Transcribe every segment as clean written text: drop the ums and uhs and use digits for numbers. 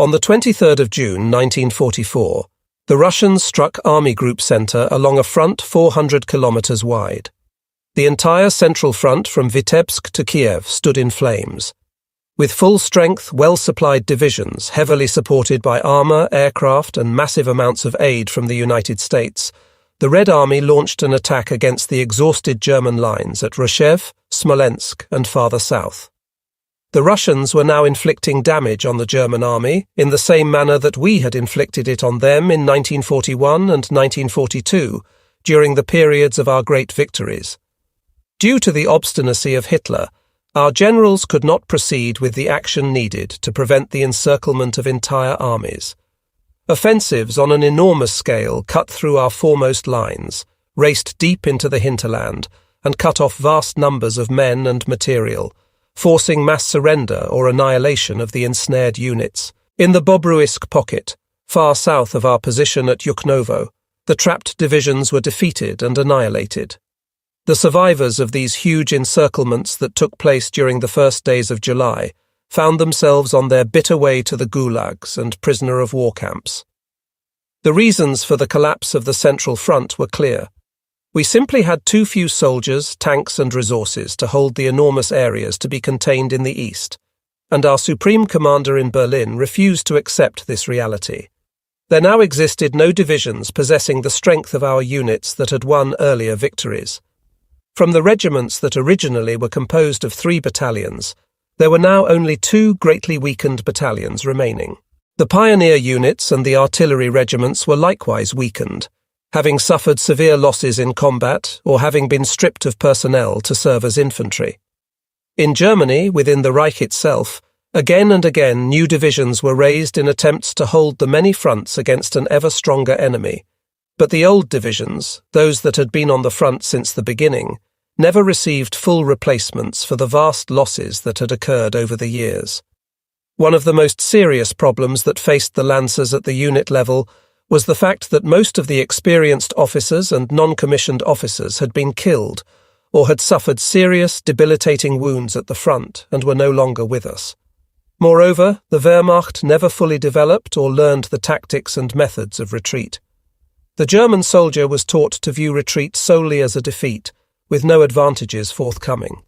On the 23rd of June 1944, the Russians struck Army Group Center along a front 400 kilometers wide. The entire central front from Vitebsk to Kiev stood in flames. With full-strength, well-supplied divisions heavily supported by armor, aircraft, and massive amounts of aid from the United States, the Red Army launched an attack against the exhausted German lines at Rzhev, Smolensk, and farther south. The Russians were now inflicting damage on the German army in the same manner that we had inflicted it on them in 1941 and 1942, during the periods of our great victories. Due to the obstinacy of Hitler, our generals could not proceed with the action needed to prevent the encirclement of entire armies. Offensives on an enormous scale cut through our foremost lines, raced deep into the hinterland, and cut off vast numbers of men and material, forcing mass surrender or annihilation of the ensnared units. In the Bobruisk pocket, far south of our position at Yuknovo, the trapped divisions were defeated and annihilated. The survivors of these huge encirclements that took place during the first days of July found themselves on their bitter way to the gulags and prisoner of war camps. The reasons for the collapse of the Central Front were clear. We simply had too few soldiers, tanks, and resources to hold the enormous areas to be contained in the east, and our Supreme Commander in Berlin refused to accept this reality. There now existed no divisions possessing the strength of our units that had won earlier victories. From the regiments that originally were composed of 3 battalions, there were now only 2 greatly weakened battalions remaining. The pioneer units and the artillery regiments were likewise weakened, having suffered severe losses in combat or having been stripped of personnel to serve as infantry. In Germany, within the Reich itself, again and again new divisions were raised in attempts to hold the many fronts against an ever stronger enemy, but the old divisions, those that had been on the front since the beginning, never received full replacements for the vast losses that had occurred over the years. One of the most serious problems that faced the Lancers at the unit level was the fact that most of the experienced officers and non-commissioned officers had been killed or had suffered serious, debilitating wounds at the front and were no longer with us. Moreover, the Wehrmacht never fully developed or learned the tactics and methods of retreat. The German soldier was taught to view retreat solely as a defeat, with no advantages forthcoming.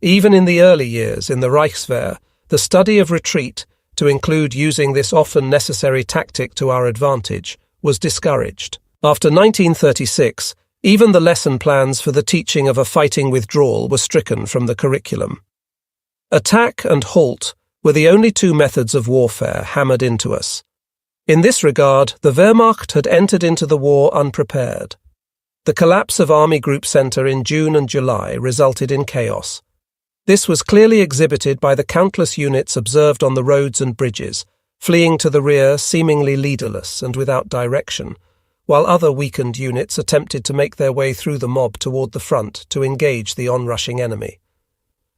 Even in the early years in the Reichswehr, the study of retreat, to include using this often necessary tactic to our advantage, was discouraged. After 1936, even the lesson plans for the teaching of a fighting withdrawal were stricken from the curriculum. Attack and halt were the only 2 methods of warfare hammered into us. In this regard, the Wehrmacht had entered into the war unprepared. The collapse of Army Group Center in June and July resulted in chaos. This was clearly exhibited by the countless units observed on the roads and bridges, fleeing to the rear seemingly leaderless and without direction, while other weakened units attempted to make their way through the mob toward the front to engage the onrushing enemy.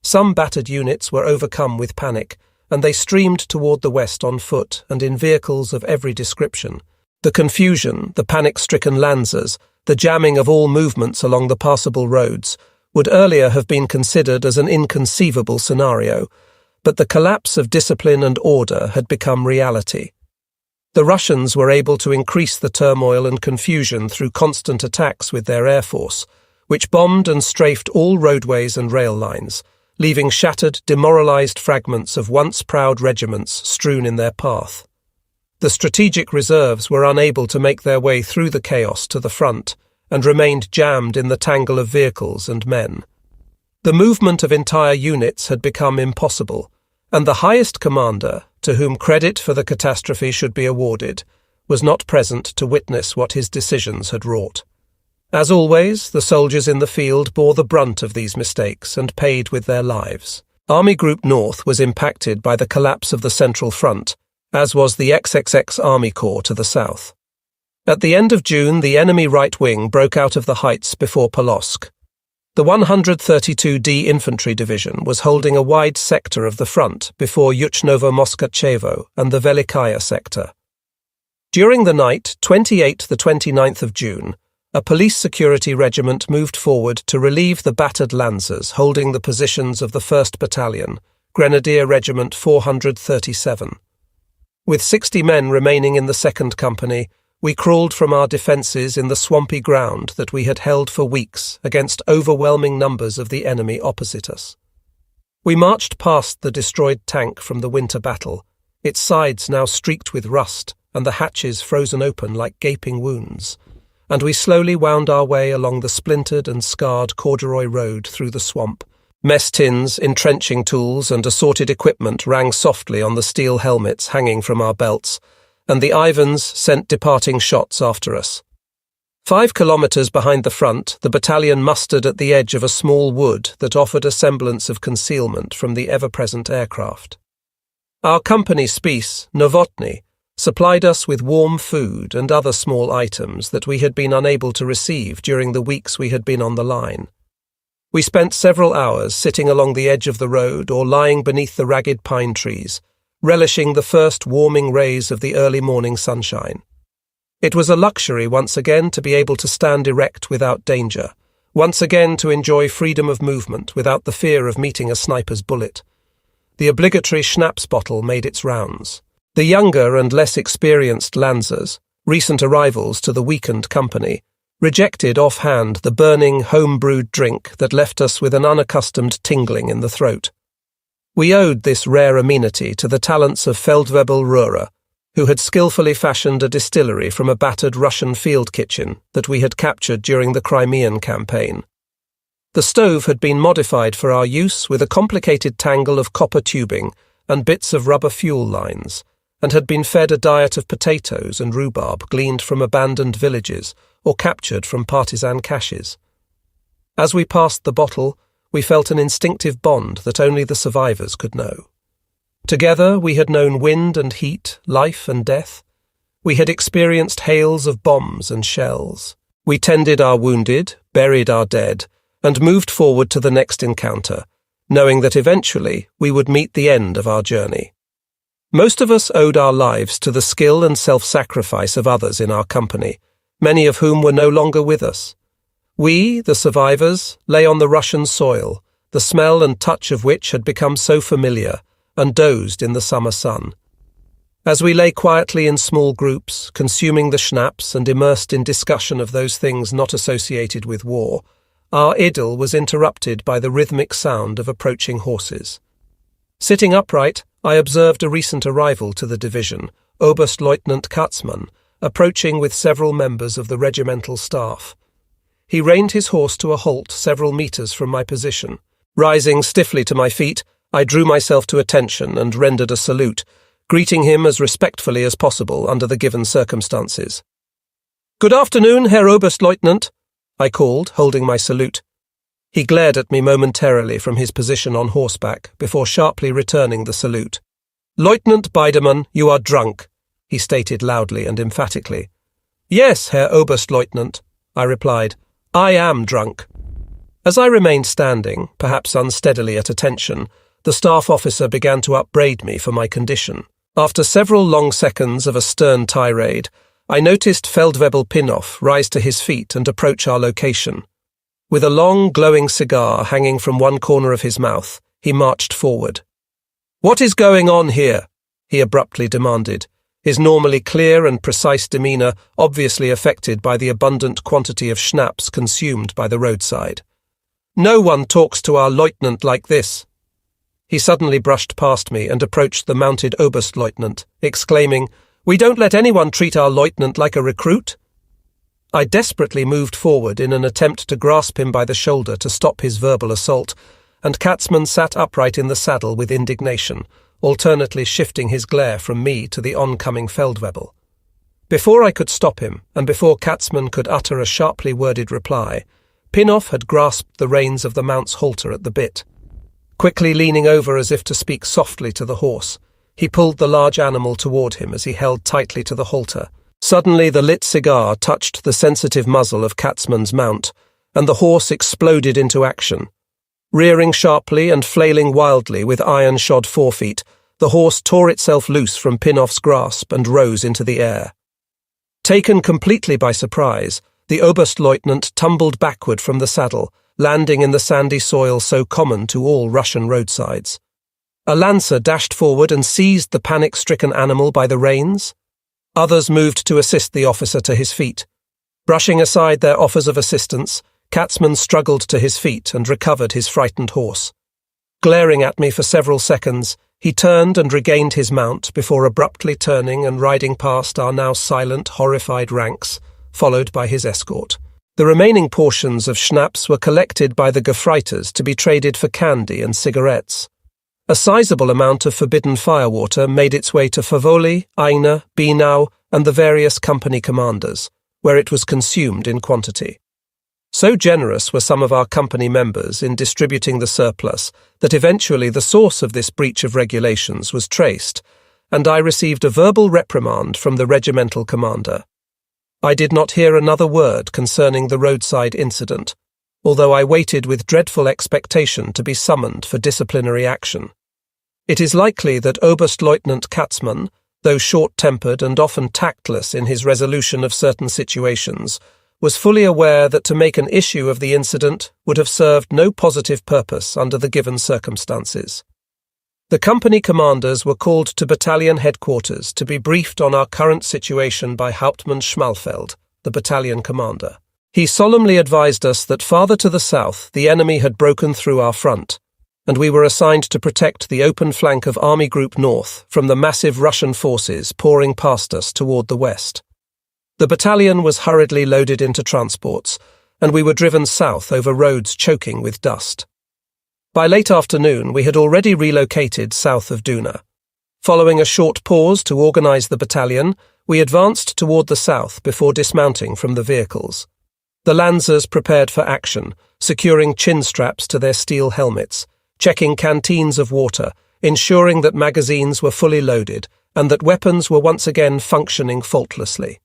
Some battered units were overcome with panic, and they streamed toward the west on foot and in vehicles of every description. The confusion, the panic-stricken Lancers, the jamming of all movements along the passable roads, would earlier have been considered as an inconceivable scenario, but the collapse of discipline and order had become reality. The Russians were able to increase the turmoil and confusion through constant attacks with their air force, which bombed and strafed all roadways and rail lines, leaving shattered, demoralized fragments of once proud regiments strewn in their path. The strategic reserves were unable to make their way through the chaos to the front, and remained jammed in the tangle of vehicles and men. The movement of entire units had become impossible, and the highest commander, to whom credit for the catastrophe should be awarded, was not present to witness what his decisions had wrought. As always, the soldiers in the field bore the brunt of these mistakes and paid with their lives. Army Group North was impacted by the collapse of the Central Front, as was the XXX Army Corps to the south. At the end of June, the enemy right wing broke out of the heights before Polotsk. The 132d Infantry Division was holding a wide sector of the front before Yuchnovo-Moskachevo and the Velikaya sector. During the night, 28–29th of June, a police security regiment moved forward to relieve the battered Lancers holding the positions of the 1st Battalion, Grenadier Regiment 437. With 60 men remaining in the second company, we crawled from our defences in the swampy ground that we had held for weeks against overwhelming numbers of the enemy opposite us. We marched past the destroyed tank from the winter battle, its sides now streaked with rust and the hatches frozen open like gaping wounds, and we slowly wound our way along the splintered and scarred corduroy road through the swamp. Mess tins, entrenching tools and assorted equipment rang softly on the steel helmets hanging from our belts, and the Ivans sent departing shots after us. 5 kilometres behind the front, the battalion mustered at the edge of a small wood that offered a semblance of concealment from the ever-present aircraft. Our company spis, Novotny, supplied us with warm food and other small items that we had been unable to receive during the weeks we had been on the line. We spent several hours sitting along the edge of the road or lying beneath the ragged pine trees, relishing the first warming rays of the early morning sunshine. It was a luxury once again to be able to stand erect without danger, once again to enjoy freedom of movement without the fear of meeting a sniper's bullet. The obligatory schnapps bottle made its rounds. The younger and less experienced Lancers, recent arrivals to the weakened company, rejected offhand the burning, home-brewed drink that left us with an unaccustomed tingling in the throat. We owed this rare amenity to the talents of Feldwebel Röhrer, who had skillfully fashioned a distillery from a battered Russian field kitchen that we had captured during the Crimean campaign. The stove had been modified for our use with a complicated tangle of copper tubing and bits of rubber fuel lines, and had been fed a diet of potatoes and rhubarb gleaned from abandoned villages or captured from partisan caches. As we passed the bottle, we felt an instinctive bond that only the survivors could know. Together we had known wind and heat, life and death. We had experienced hails of bombs and shells. We tended our wounded, buried our dead, and moved forward to the next encounter, knowing that eventually we would meet the end of our journey. Most of us owed our lives to the skill and self-sacrifice of others in our company, many of whom were no longer with us. We, the survivors, lay on the Russian soil, the smell and touch of which had become so familiar, and dozed in the summer sun. As we lay quietly in small groups, consuming the schnapps and immersed in discussion of those things not associated with war, our idyll was interrupted by the rhythmic sound of approaching horses. Sitting upright, I observed a recent arrival to the division, Oberstleutnant Katzmann, approaching with several members of the regimental staff. He reined his horse to a halt several metres from my position. Rising stiffly to my feet, I drew myself to attention and rendered a salute, greeting him as respectfully as possible under the given circumstances. "Good afternoon, Herr Oberstleutnant," I called, holding my salute. He glared at me momentarily from his position on horseback before sharply returning the salute. "Lieutenant Biedermann, you are drunk," he stated loudly and emphatically. "Yes, Herr Oberstleutnant," I replied. "I am drunk." As I remained standing, perhaps unsteadily at attention, the staff officer began to upbraid me for my condition. After several long seconds of a stern tirade, I noticed Feldwebel Pinnoff rise to his feet and approach our location. With a long, glowing cigar hanging from one corner of his mouth, he marched forward. "What is going on here?" he abruptly demanded, his normally clear and precise demeanour obviously affected by the abundant quantity of schnapps consumed by the roadside. "No one talks to our lieutenant like this." He suddenly brushed past me and approached the mounted Oberstleutnant, exclaiming, "We don't let anyone treat our lieutenant like a recruit." I desperately moved forward in an attempt to grasp him by the shoulder to stop his verbal assault, and Katzmann sat upright in the saddle with indignation, alternately shifting his glare from me to the oncoming Feldwebel. Before I could stop him, and before Katzmann could utter a sharply worded reply, Pinnoff had grasped the reins of the mount's halter at the bit. Quickly leaning over as if to speak softly to the horse, he pulled the large animal toward him as he held tightly to the halter. Suddenly the lit cigar touched the sensitive muzzle of Katzmann's mount, and the horse exploded into action. Rearing sharply and flailing wildly with iron-shod forefeet, the horse tore itself loose from Pinnoff's grasp and rose into the air. Taken completely by surprise, the Oberstleutnant tumbled backward from the saddle, landing in the sandy soil so common to all Russian roadsides. A lancer dashed forward and seized the panic-stricken animal by the reins. Others moved to assist the officer to his feet. Brushing aside their offers of assistance, Katzman struggled to his feet and recovered his frightened horse. Glaring at me for several seconds, he turned and regained his mount before abruptly turning and riding past our now silent, horrified ranks, followed by his escort. The remaining portions of schnapps were collected by the Gefreiters to be traded for candy and cigarettes. A sizable amount of forbidden firewater made its way to Favoli, Aina, Binau, and the various company commanders, where it was consumed in quantity. So generous were some of our company members in distributing the surplus that eventually the source of this breach of regulations was traced, and I received a verbal reprimand from the regimental commander. I did not hear another word concerning the roadside incident, although I waited with dreadful expectation to be summoned for disciplinary action. It is likely that Oberstleutnant Katzman, though short-tempered and often tactless in his resolution of certain situations, was fully aware that to make an issue of the incident would have served no positive purpose under the given circumstances. The company commanders were called to battalion headquarters to be briefed on our current situation by Hauptmann Schmalfeld, the battalion commander. He solemnly advised us that farther to the south the enemy had broken through our front, and we were assigned to protect the open flank of Army Group North from the massive Russian forces pouring past us toward the west. The battalion was hurriedly loaded into transports, and we were driven south over roads choking with dust. By late afternoon, we had already relocated south of Duna. Following a short pause to organize the battalion, we advanced toward the south before dismounting from the vehicles. The Lancers prepared for action, securing chin straps to their steel helmets, checking canteens of water, ensuring that magazines were fully loaded and that weapons were once again functioning faultlessly.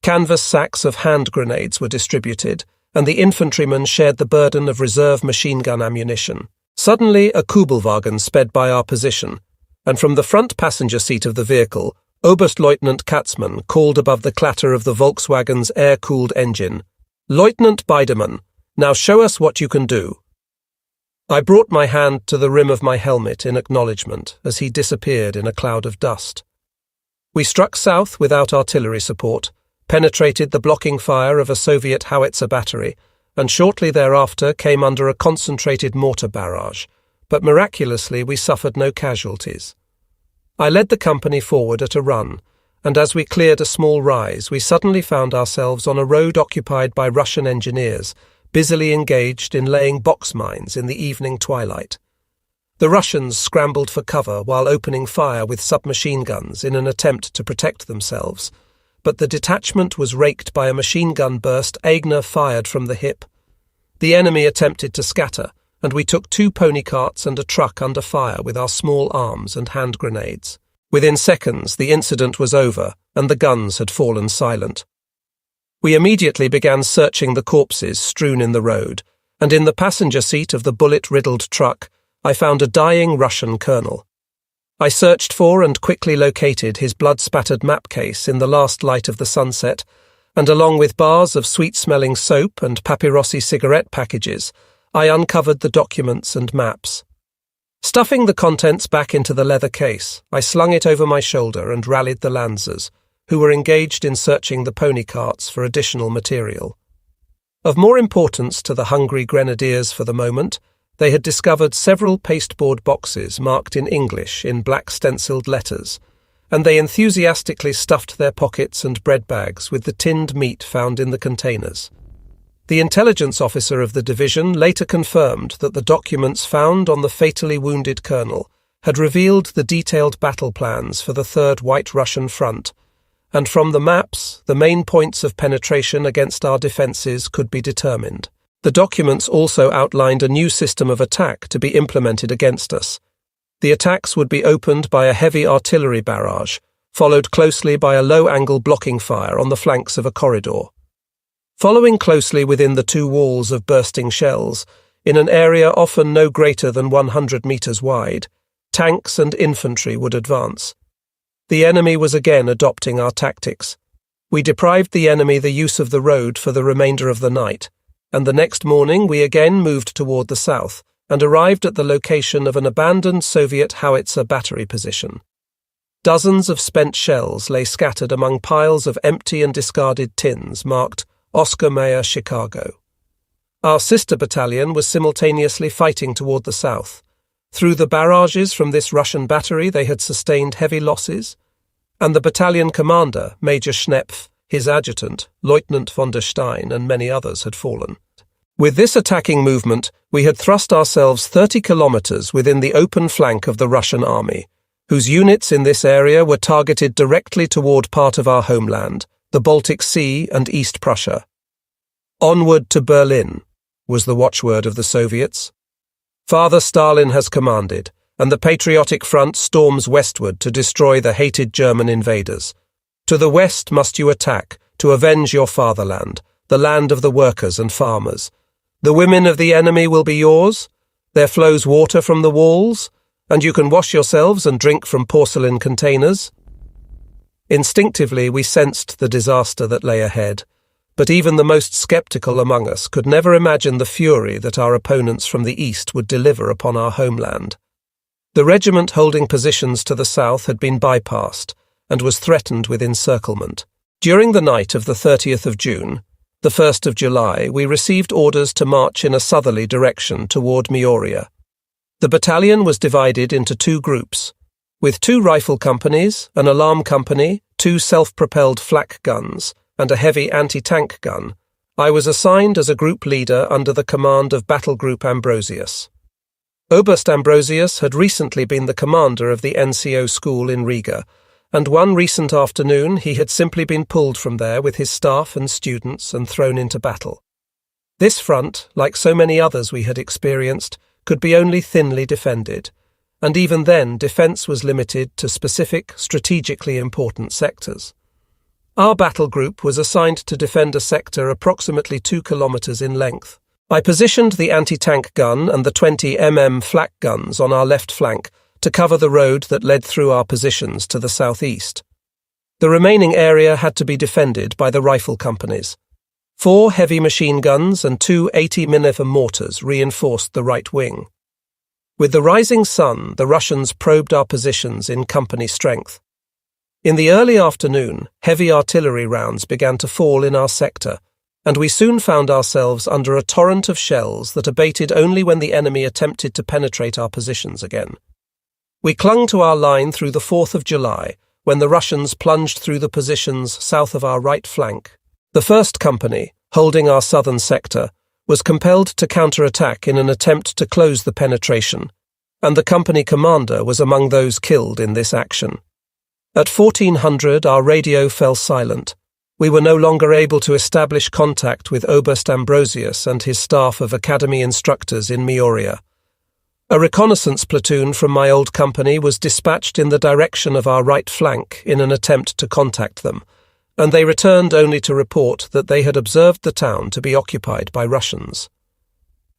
Canvas sacks of hand grenades were distributed, and the infantrymen shared the burden of reserve machine gun ammunition. Suddenly, a Kubelwagen sped by our position, and from the front passenger seat of the vehicle, Oberstleutnant Katzman called above the clatter of the Volkswagen's air-cooled engine, "Lieutenant Biedermann, now show us what you can do." I brought my hand to the rim of my helmet in acknowledgement as he disappeared in a cloud of dust. We struck south without artillery support, penetrated the blocking fire of a Soviet howitzer battery, and shortly thereafter came under a concentrated mortar barrage, but miraculously we suffered no casualties. I led the company forward at a run, and as we cleared a small rise, we suddenly found ourselves on a road occupied by Russian engineers, busily engaged in laying box mines in the evening twilight. The Russians scrambled for cover while opening fire with submachine guns in an attempt to protect themselves, but the detachment was raked by a machine gun burst Aigner fired from the hip. The enemy attempted to scatter, and we took 2 pony carts and a truck under fire with our small arms and hand grenades. Within seconds, the incident was over, and the guns had fallen silent. We immediately began searching the corpses strewn in the road, and in the passenger seat of the bullet-riddled truck, I found a dying Russian colonel. I searched for and quickly located his blood-spattered map case in the last light of the sunset, and along with bars of sweet-smelling soap and papyrossi cigarette packages, I uncovered the documents and maps. Stuffing the contents back into the leather case, I slung it over my shoulder and rallied the Lancers, who were engaged in searching the pony carts for additional material. Of more importance to the hungry grenadiers for the moment, they had discovered several pasteboard boxes marked in English in black stenciled letters, and they enthusiastically stuffed their pockets and bread bags with the tinned meat found in the containers. The intelligence officer of the division later confirmed that the documents found on the fatally wounded colonel had revealed the detailed battle plans for the Third White Russian Front, and from the maps, the main points of penetration against our defences could be determined. The documents also outlined a new system of attack to be implemented against us. The attacks would be opened by a heavy artillery barrage, followed closely by a low-angle blocking fire on the flanks of a corridor. Following closely within the 2 walls of bursting shells, in an area often no greater than 100 metres wide, tanks and infantry would advance. The enemy was again adopting our tactics. We deprived the enemy the use of the road for the remainder of the night, and the next morning we again moved toward the south and arrived at the location of an abandoned Soviet howitzer battery position. Dozens of spent shells lay scattered among piles of empty and discarded tins marked Oscar Mayer, Chicago. Our sister battalion was simultaneously fighting toward the south. Through the barrages from this Russian battery they had sustained heavy losses, and the battalion commander, Major Schnepf, his adjutant, Lieutenant von der Stein, and many others had fallen. With this attacking movement, we had thrust ourselves 30 kilometers within the open flank of the Russian army, whose units in this area were targeted directly toward part of our homeland, the Baltic Sea and East Prussia. "Onward to Berlin," was the watchword of the Soviets. "Father Stalin has commanded, and the Patriotic Front storms westward to destroy the hated German invaders. To the west must you attack, to avenge your fatherland, the land of the workers and farmers. The women of the enemy will be yours. There flows water from the walls, and you can wash yourselves and drink from porcelain containers." Instinctively, we sensed the disaster that lay ahead, but even the most skeptical among us could never imagine the fury that our opponents from the east would deliver upon our homeland. The regiment holding positions to the south had been bypassed and was threatened with encirclement. During the night of the 30th of June, the 1st of July, we received orders to march in a southerly direction toward Meoria. The battalion was divided into two groups, with 2 rifle companies, an alarm company, 2 self-propelled flak guns, and a heavy anti-tank gun. I was assigned as a group leader under the command of Battle Group Ambrosius. Oberst Ambrosius had recently been the commander of the NCO school in Riga, and one recent afternoon he had simply been pulled from there with his staff and students and thrown into battle. This front, like so many others we had experienced, could be only thinly defended, and even then defence was limited to specific, strategically important sectors. Our battle group was assigned to defend a sector approximately 2 kilometres in length. I positioned the anti-tank gun and the 20 mm flak guns on our left flank to cover the road that led through our positions to the southeast. The remaining area had to be defended by the rifle companies. 4 heavy machine guns and 2 80mm mortars reinforced the right wing. With the rising sun, the Russians probed our positions in company strength. In the early afternoon, heavy artillery rounds began to fall in our sector, and we soon found ourselves under a torrent of shells that abated only when the enemy attempted to penetrate our positions again. We clung to our line through the 4th of July, when the Russians plunged through the positions south of our right flank. The 1st Company, holding our southern sector, was compelled to counterattack in an attempt to close the penetration, and the company commander was among those killed in this action. At 1400, our radio fell silent. We were no longer able to establish contact with Oberst Ambrosius and his staff of academy instructors in Meoria. A reconnaissance platoon from my old company was dispatched in the direction of our right flank in an attempt to contact them, and they returned only to report that they had observed the town to be occupied by Russians.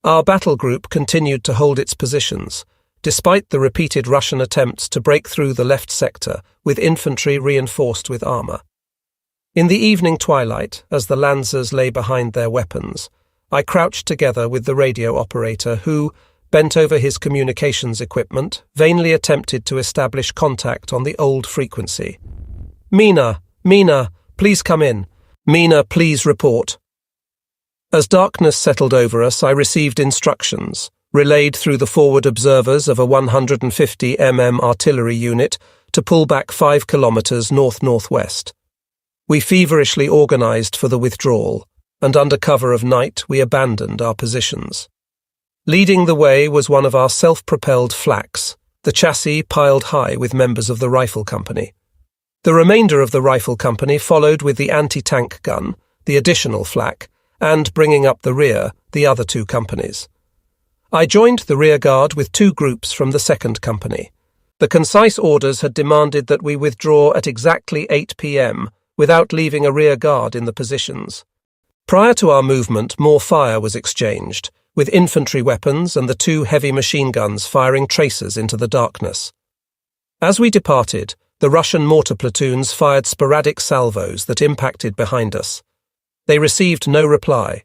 Our battle group continued to hold its positions, despite the repeated Russian attempts to break through the left sector with infantry reinforced with armour. In the evening twilight, as the Lancers lay behind their weapons, I crouched together with the radio operator who, bent over his communications equipment, vainly attempted to establish contact on the old frequency. "Mina, please come in. Mina, please report." As darkness settled over us, I received instructions, relayed through the forward observers of a 150 mm artillery unit, to pull back 5 kilometres north-northwest. We feverishly organised for the withdrawal, and under cover of night we abandoned our positions. Leading the way was one of our self-propelled flaks, the chassis piled high with members of the rifle company. The remainder of the rifle company followed with the anti-tank gun, the additional flak, and, bringing up the rear, the other 2 companies. I joined the rear guard with 2 groups from the 2nd Company. The concise orders had demanded that we withdraw at exactly 8 p.m., without leaving a rear guard in the positions. Prior to our movement, more fire was exchanged, with infantry weapons and the 2 heavy machine guns firing tracers into the darkness. As we departed, the Russian mortar platoons fired sporadic salvos that impacted behind us. They received no reply.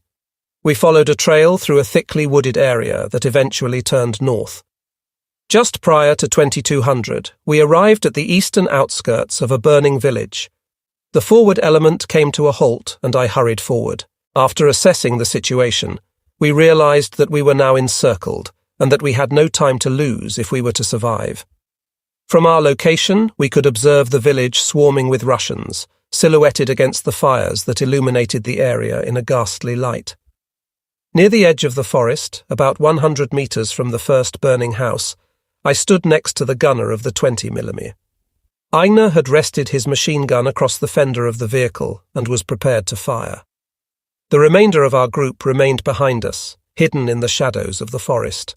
We followed a trail through a thickly wooded area that eventually turned north. Just prior to 2200, we arrived at the eastern outskirts of a burning village. The forward element came to a halt, and I hurried forward. After assessing the situation, we realized that we were now encircled, and that we had no time to lose if we were to survive. From our location, we could observe the village swarming with Russians, silhouetted against the fires that illuminated the area in a ghastly light. Near the edge of the forest, about 100 meters from the first burning house, I stood next to the gunner of the 20mm. Aigner had rested his machine gun across the fender of the vehicle and was prepared to fire. The remainder of our group remained behind us, hidden in the shadows of the forest.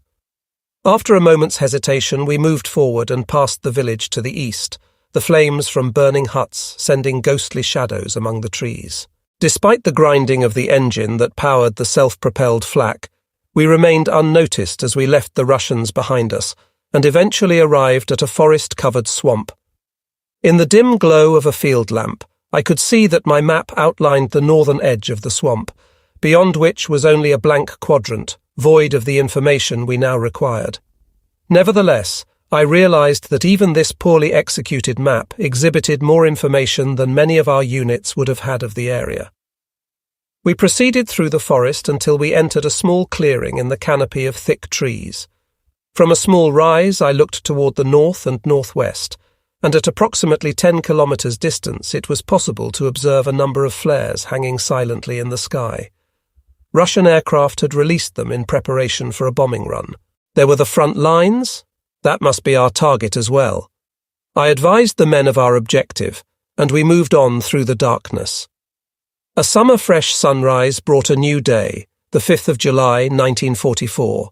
After a moment's hesitation, we moved forward and passed the village to the east, the flames from burning huts sending ghostly shadows among the trees. Despite the grinding of the engine that powered the self-propelled flak, we remained unnoticed as we left the Russians behind us and eventually arrived at a forest-covered swamp. In the dim glow of a field lamp, I could see that my map outlined the northern edge of the swamp, beyond which was only a blank quadrant, void of the information we now required. Nevertheless, I realized that even this poorly executed map exhibited more information than many of our units would have had of the area. We proceeded through the forest until we entered a small clearing in the canopy of thick trees. From a small rise, I looked toward the north and northwest, and at approximately 10 kilometers distance it was possible to observe a number of flares hanging silently in the sky. Russian aircraft had released them in preparation for a bombing run. There were the front lines. That must be our target as well. I advised the men of our objective, and we moved on through the darkness. A summer-fresh sunrise brought a new day, the 5th of July, 1944.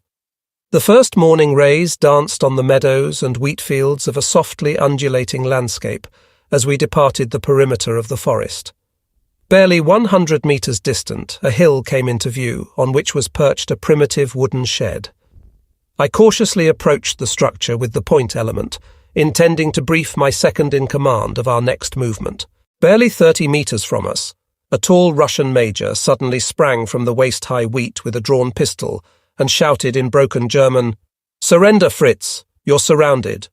The first morning rays danced on the meadows and wheat fields of a softly undulating landscape as we departed the perimeter of the forest. Barely 100 meters distant, a hill came into view, on which was perched a primitive wooden shed. I cautiously approached the structure with the point element, intending to brief my second-in-command of our next movement. Barely 30 meters from us, a tall Russian major suddenly sprang from the waist-high wheat with a drawn pistol and shouted in broken German, "Surrender, Fritz! You're surrounded!"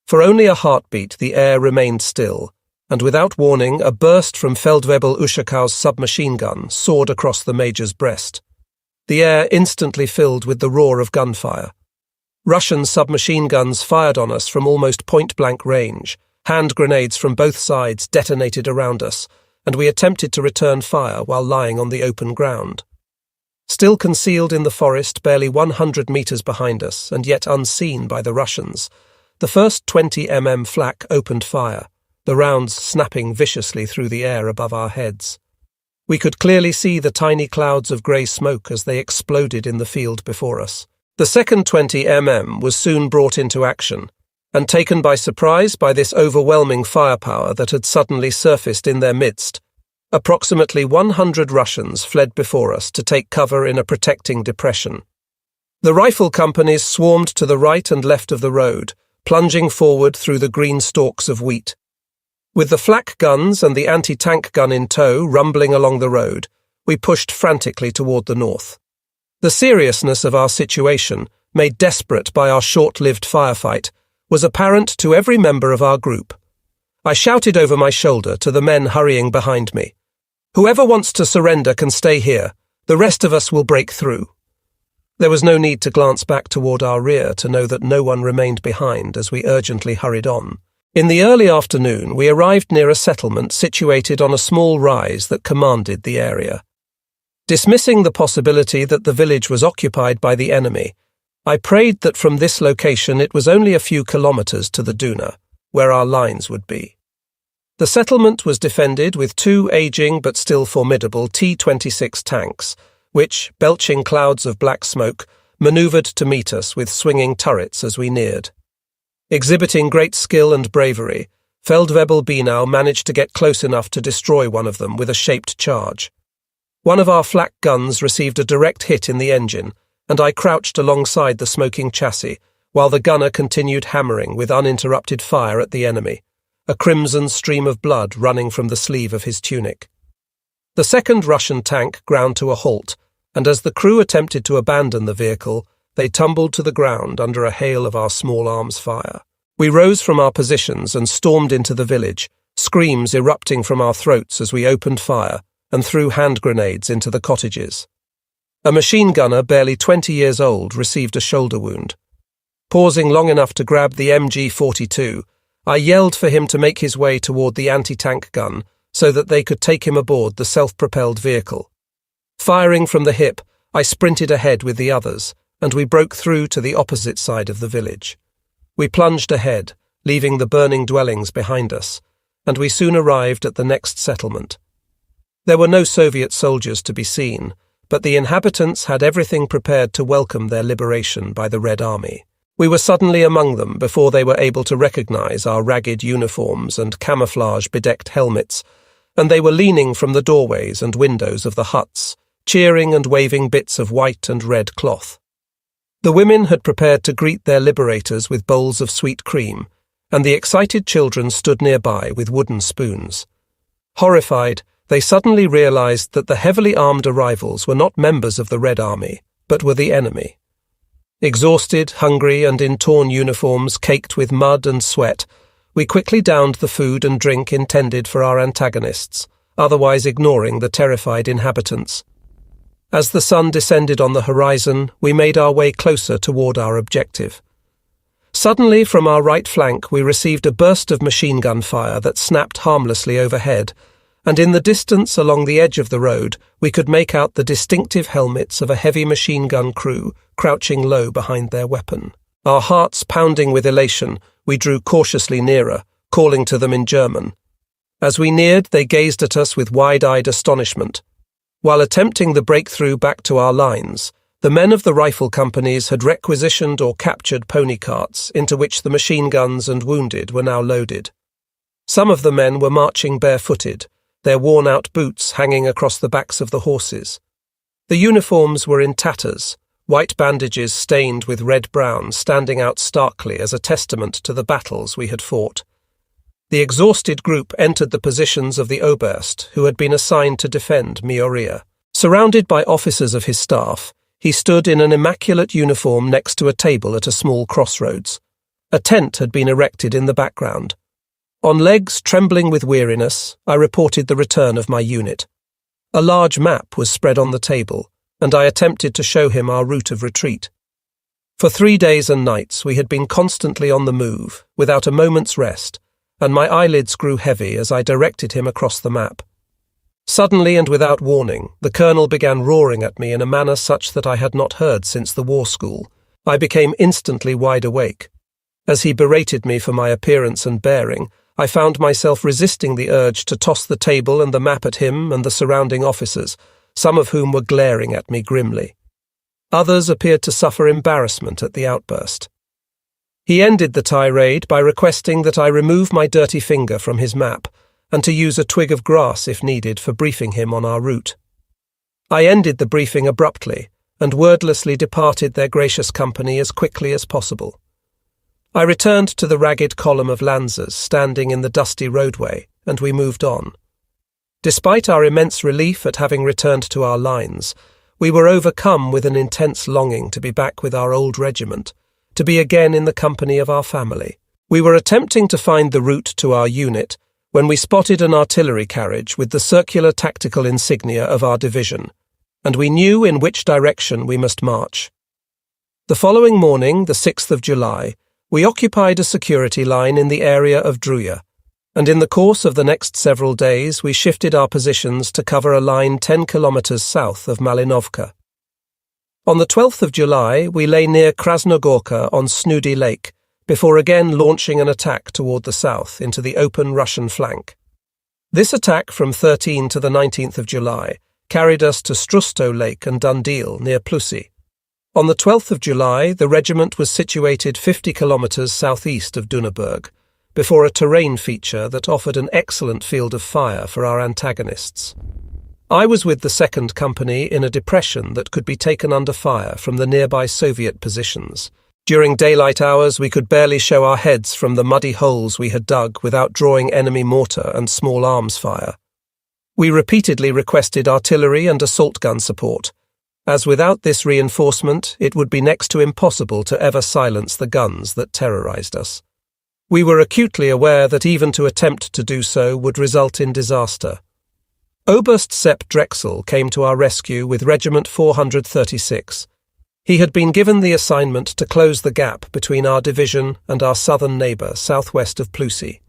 For only a heartbeat the air remained still, and without warning a burst from Feldwebel Uschakow's submachine gun soared across the major's breast. The air instantly filled with the roar of gunfire. Russian submachine guns fired on us from almost point-blank range. Hand grenades from both sides detonated around us, and we attempted to return fire while lying on the open ground. Still concealed in the forest barely 100 meters behind us, and yet unseen by the Russians, the first 20mm flak opened fire, the rounds snapping viciously through the air above our heads. We could clearly see the tiny clouds of grey smoke as they exploded in the field before us. The second 20mm was soon brought into action, and taken by surprise by this overwhelming firepower that had suddenly surfaced in their midst, approximately 100 Russians fled before us to take cover in a protecting depression. The rifle companies swarmed to the right and left of the road, plunging forward through the green stalks of wheat. With the flak guns and the anti-tank gun in tow rumbling along the road, we pushed frantically toward the north. The seriousness of our situation, made desperate by our short-lived firefight, was apparent to every member of our group. I shouted over my shoulder to the men hurrying behind me, "Whoever wants to surrender can stay here. The rest of us will break through." There was no need to glance back toward our rear to know that no one remained behind as we urgently hurried on. In the early afternoon, we arrived near a settlement situated on a small rise that commanded the area. Dismissing the possibility that the village was occupied by the enemy, I prayed that from this location it was only a few kilometers to the Duna, where our lines would be. The settlement was defended with two aging but still formidable T-26 tanks, which, belching clouds of black smoke, maneuvered to meet us with swinging turrets as we neared. Exhibiting great skill and bravery, Feldwebel Binau managed to get close enough to destroy one of them with a shaped charge. One of our flak guns received a direct hit in the engine, and I crouched alongside the smoking chassis, while the gunner continued hammering with uninterrupted fire at the enemy, a crimson stream of blood running from the sleeve of his tunic. The second Russian tank ground to a halt, and as the crew attempted to abandon the vehicle, they tumbled to the ground under a hail of our small arms fire. We rose from our positions and stormed into the village, screams erupting from our throats as we opened fire and threw hand grenades into the cottages. A machine gunner barely 20 years old received a shoulder wound. Pausing long enough to grab the MG-42, I yelled for him to make his way toward the anti-tank gun so that they could take him aboard the self-propelled vehicle. Firing from the hip, I sprinted ahead with the others, and we broke through to the opposite side of the village. We plunged ahead, leaving the burning dwellings behind us, and we soon arrived at the next settlement. There were no Soviet soldiers to be seen, but the inhabitants had everything prepared to welcome their liberation by the Red Army. We were suddenly among them before they were able to recognize our ragged uniforms and camouflage-bedecked helmets, and they were leaning from the doorways and windows of the huts, cheering and waving bits of white and red cloth. The women had prepared to greet their liberators with bowls of sweet cream, and the excited children stood nearby with wooden spoons. Horrified, they suddenly realized that the heavily armed arrivals were not members of the Red Army, but were the enemy. Exhausted, hungry, and in torn uniforms caked with mud and sweat, we quickly downed the food and drink intended for our antagonists, otherwise ignoring the terrified inhabitants. As the sun descended on the horizon, we made our way closer toward our objective. Suddenly, from our right flank, we received a burst of machine gun fire that snapped harmlessly overhead, and in the distance along the edge of the road, we could make out the distinctive helmets of a heavy machine gun crew crouching low behind their weapon. Our hearts pounding with elation, we drew cautiously nearer, calling to them in German. As we neared, they gazed at us with wide-eyed astonishment. While attempting the breakthrough back to our lines, the men of the rifle companies had requisitioned or captured pony carts into which the machine guns and wounded were now loaded. Some of the men were marching barefooted, their worn-out boots hanging across the backs of the horses. The uniforms were in tatters, white bandages stained with red-brown standing out starkly as a testament to the battles we had fought. The exhausted group entered the positions of the Oberst, who had been assigned to defend Mioria. Surrounded by officers of his staff, he stood in an immaculate uniform next to a table at a small crossroads. A tent had been erected in the background. On legs trembling with weariness, I reported the return of my unit. A large map was spread on the table, and I attempted to show him our route of retreat. For 3 days and nights we had been constantly on the move, without a moment's rest, and my eyelids grew heavy as I directed him across the map. Suddenly and without warning, the colonel began roaring at me in a manner such that I had not heard since the war school. I became instantly wide awake. As he berated me for my appearance and bearing, I found myself resisting the urge to toss the table and the map at him and the surrounding officers, some of whom were glaring at me grimly. Others appeared to suffer embarrassment at the outburst. He ended the tirade by requesting that I remove my dirty finger from his map and to use a twig of grass if needed for briefing him on our route. I ended the briefing abruptly and wordlessly departed their gracious company as quickly as possible. I returned to the ragged column of Lancers standing in the dusty roadway, and we moved on. Despite our immense relief at having returned to our lines, we were overcome with an intense longing to be back with our old regiment, to be again in the company of our family. We were attempting to find the route to our unit when we spotted an artillery carriage with the circular tactical insignia of our division, and we knew in which direction we must march. The following morning, the 6th of July, we occupied a security line in the area of Druya, and in the course of the next several days we shifted our positions to cover a line 10 kilometers south of Malinovka. On the 12th of July, we lay near Krasnogorka on Snudy Lake, before again launching an attack toward the south into the open Russian flank. This attack from 13 to the 19th of July carried us to Strusto Lake and Dundeel near Plusy. On the 12th of July, the regiment was situated 50 kilometers southeast of Dunaburg, before a terrain feature that offered an excellent field of fire for our antagonists. I was with the 2nd Company in a depression that could be taken under fire from the nearby Soviet positions. During daylight hours, we could barely show our heads from the muddy holes we had dug without drawing enemy mortar and small arms fire. We repeatedly requested artillery and assault gun support, as without this reinforcement it would be next to impossible to ever silence the guns that terrorized us. We were acutely aware that even to attempt to do so would result in disaster. Oberst Sepp Drechsel came to our rescue with Regiment 436. He had been given the assignment to close the gap between our division and our southern neighbour southwest of Plousy.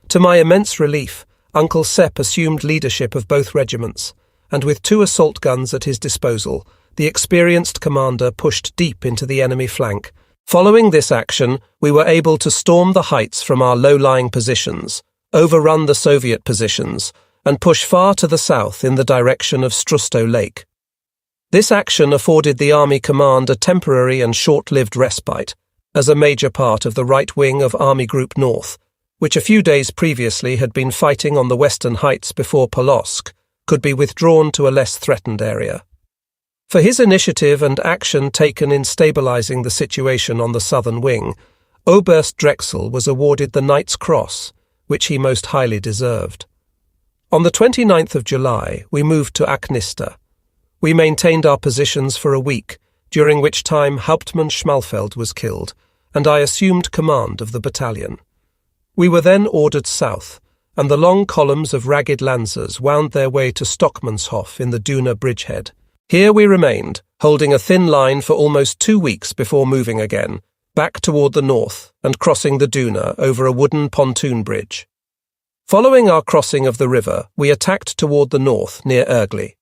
To my immense relief, Uncle Sepp assumed leadership of both regiments, and with 2 assault guns at his disposal, the experienced commander pushed deep into the enemy flank. Following this action, we were able to storm the heights from our low-lying positions, overrun the Soviet positions, and push far to the south in the direction of Strustow Lake. This action afforded the Army Command a temporary and short-lived respite, as a major part of the right wing of Army Group North, which a few days previously had been fighting on the western heights before Polotsk, could be withdrawn to a less threatened area. For his initiative and action taken in stabilizing the situation on the southern wing, Oberst Drechsel was awarded the Knight's Cross, which he most highly deserved. On the 29th of July, we moved to Aknista. We maintained our positions for a week, during which time Hauptmann Schmalfeld was killed, and I assumed command of the battalion. We were then ordered south, and the long columns of ragged Lancers wound their way to Stockmannshof in the Duna bridgehead. Here we remained, holding a thin line for almost 2 weeks before moving again, back toward the north and crossing the Duna over a wooden pontoon bridge. Following our crossing of the river, we attacked toward the north near Ergli.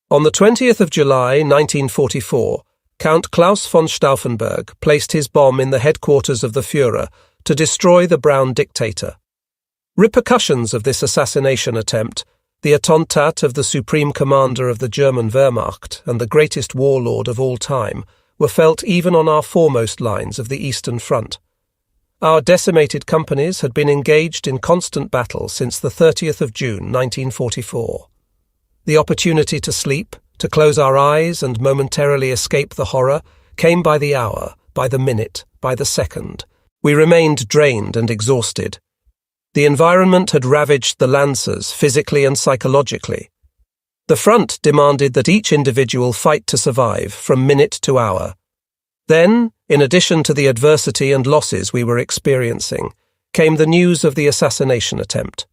On the 20th of July 1944, Count Klaus von Stauffenberg placed his bomb in the headquarters of the Führer to destroy the Brown dictator. Repercussions of this assassination attempt, the attentat of the supreme commander of the German Wehrmacht and the greatest warlord of all time, were felt even on our foremost lines of the Eastern Front. Our decimated companies had been engaged in constant battle since the 30th of June 1944. The opportunity to sleep, to close our eyes and momentarily escape the horror, came by the hour, by the minute, by the second. We remained drained and exhausted. The environment had ravaged the Lancers physically and psychologically. The front demanded that each individual fight to survive from minute to hour. Then, in addition to the adversity and losses we were experiencing, came the news of the assassination attempt.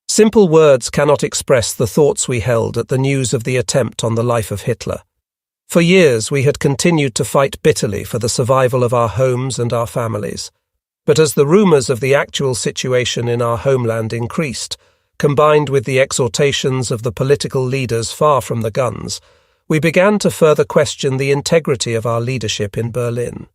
Simple words cannot express the thoughts we held at the news of the attempt on the life of Hitler. For years we had continued to fight bitterly for the survival of our homes and our families. But as the rumours of the actual situation in our homeland increased, combined with the exhortations of the political leaders far from the guns, we began to further question the integrity of our leadership in Berlin.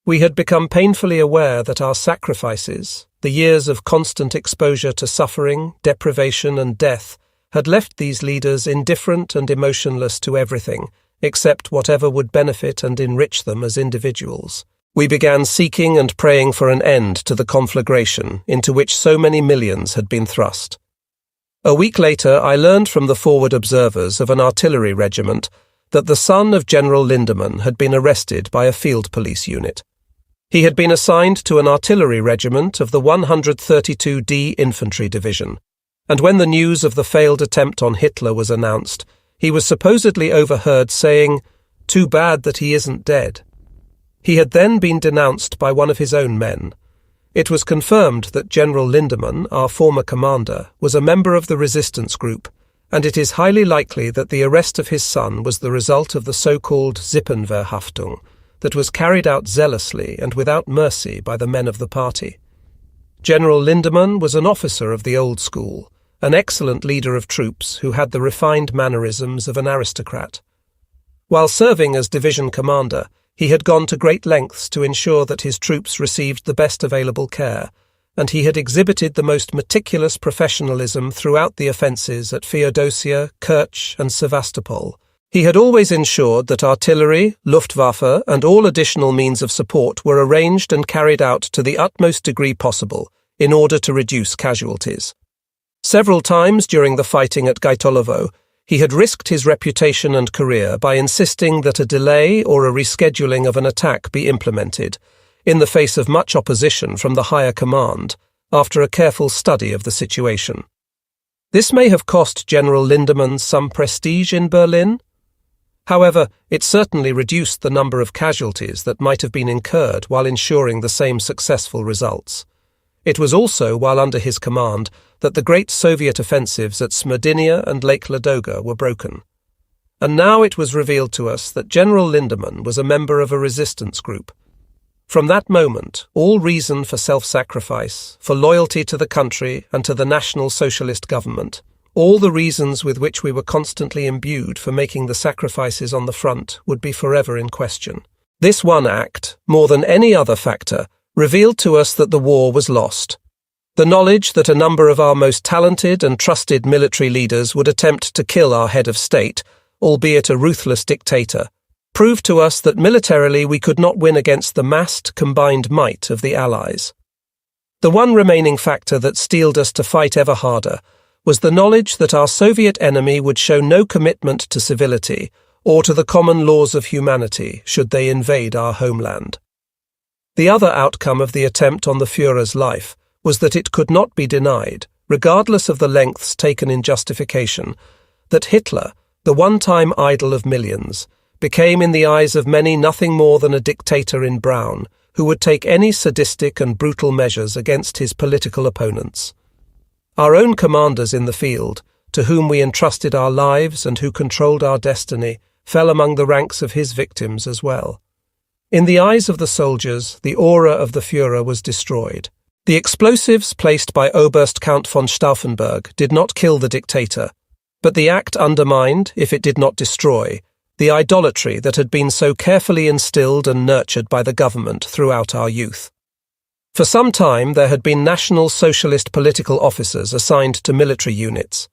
We had become painfully aware that our sacrifices, the years of constant exposure to suffering, deprivation and death, had left these leaders indifferent and emotionless to everything, except whatever would benefit and enrich them as individuals. We began seeking and praying for an end to the conflagration into which so many millions had been thrust. A week later, I learned from the forward observers of an artillery regiment that the son of General Lindemann had been arrested by a field police unit. He had been assigned to an artillery regiment of the 132d Infantry Division, and when the news of the failed attempt on Hitler was announced, he was supposedly overheard saying, "Too bad that he isn't dead." He had then been denounced by one of his own men. It was confirmed that General Lindemann, our former commander, was a member of the resistance group, and it is highly likely that the arrest of his son was the result of the so-called Sippenverhaftung that was carried out zealously and without mercy by the men of the party. General Lindemann was an officer of the old school, an excellent leader of troops who had the refined mannerisms of an aristocrat. While serving as division commander, he had gone to great lengths to ensure that his troops received the best available care, and he had exhibited the most meticulous professionalism throughout the offences at Feodosia, Kerch and Sevastopol. He had always ensured that artillery, Luftwaffe and all additional means of support were arranged and carried out to the utmost degree possible in order to reduce casualties. Several times during the fighting at Gaitolovo, he had risked his reputation and career by insisting that a delay or a rescheduling of an attack be implemented, in the face of much opposition from the higher command, after a careful study of the situation. This may have cost General Lindemann some prestige in Berlin. However, it certainly reduced the number of casualties that might have been incurred while ensuring the same successful results. It was also while under his command that the great Soviet offensives at Smyrdinia and Lake Ladoga were broken. And now it was revealed to us that General Lindemann was a member of a resistance group. From that moment, all reason for self-sacrifice, for loyalty to the country and to the National Socialist government, all the reasons with which we were constantly imbued for making the sacrifices on the front would be forever in question. This one act, more than any other factor, revealed to us that the war was lost. The knowledge that a number of our most talented and trusted military leaders would attempt to kill our head of state, albeit a ruthless dictator, proved to us that militarily we could not win against the massed, combined might of the Allies. The one remaining factor that steeled us to fight ever harder was the knowledge that our Soviet enemy would show no commitment to civility or to the common laws of humanity should they invade our homeland. The other outcome of the attempt on the Führer's life was that it could not be denied, regardless of the lengths taken in justification, that Hitler, the one-time idol of millions, became in the eyes of many nothing more than a dictator in brown who would take any sadistic and brutal measures against his political opponents. Our own commanders in the field, to whom we entrusted our lives and who controlled our destiny, fell among the ranks of his victims as well. In the eyes of the soldiers, the aura of the Führer was destroyed. The explosives placed by Oberst Count von Stauffenberg did not kill the dictator, but the act undermined, if it did not destroy, the idolatry that had been so carefully instilled and nurtured by the government throughout our youth. For some time there had been National Socialist political officers assigned to military units.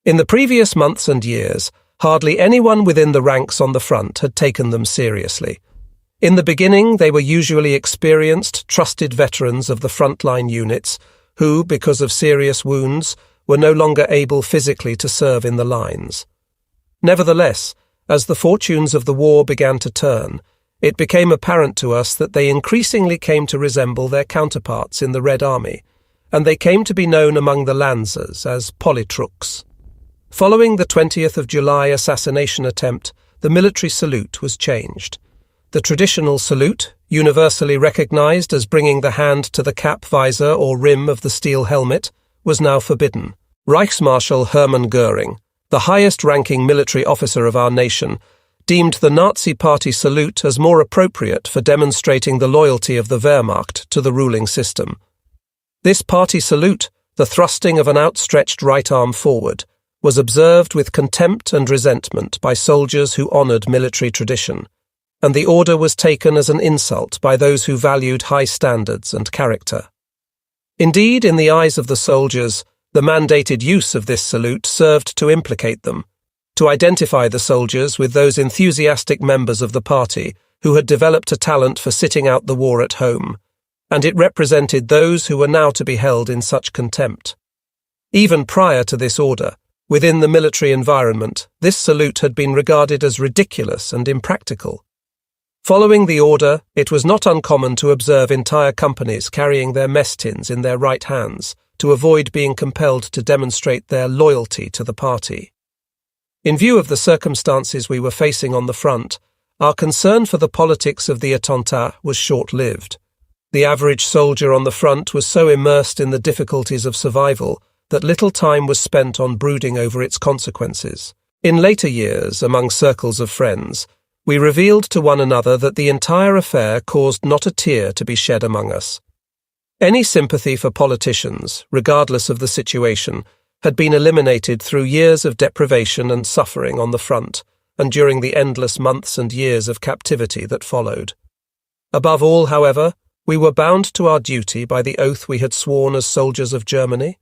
In the previous months and years, hardly anyone within the ranks on the front had taken them seriously. In the beginning, they were usually experienced, trusted veterans of the frontline units who, because of serious wounds, were no longer able physically to serve in the lines. Nevertheless, as the fortunes of the war began to turn, it became apparent to us that they increasingly came to resemble their counterparts in the Red Army, and they came to be known among the Lancers as Politruks. Following the 20th of July assassination attempt, the military salute was changed. The traditional salute, universally recognized as bringing the hand to the cap visor or rim of the steel helmet, was now forbidden. Reichsmarschall Hermann Göring, the highest-ranking military officer of our nation, deemed the Nazi Party salute as more appropriate for demonstrating the loyalty of the Wehrmacht to the ruling system. This party salute, the thrusting of an outstretched right arm forward, was observed with contempt and resentment by soldiers who honoured military tradition, and the order was taken as an insult by those who valued high standards and character. Indeed, in the eyes of the soldiers, the mandated use of this salute served to implicate them, to identify the soldiers with those enthusiastic members of the party who had developed a talent for sitting out the war at home, and it represented those who were now to be held in such contempt. Even prior to this order, within the military environment, this salute had been regarded as ridiculous and impractical. Following the order, it was not uncommon to observe entire companies carrying their mess tins in their right hands to avoid being compelled to demonstrate their loyalty to the party. In view of the circumstances we were facing on the front, our concern for the politics of the Attentat was short-lived. The average soldier on the front was so immersed in the difficulties of survival that little time was spent on brooding over its consequences. In later years, among circles of friends, we revealed to one another that the entire affair caused not a tear to be shed among us. Any sympathy for politicians, regardless of the situation, had been eliminated through years of deprivation and suffering on the front, and during the endless months and years of captivity that followed. Above all, however, we were bound to our duty by the oath we had sworn as soldiers of Germany,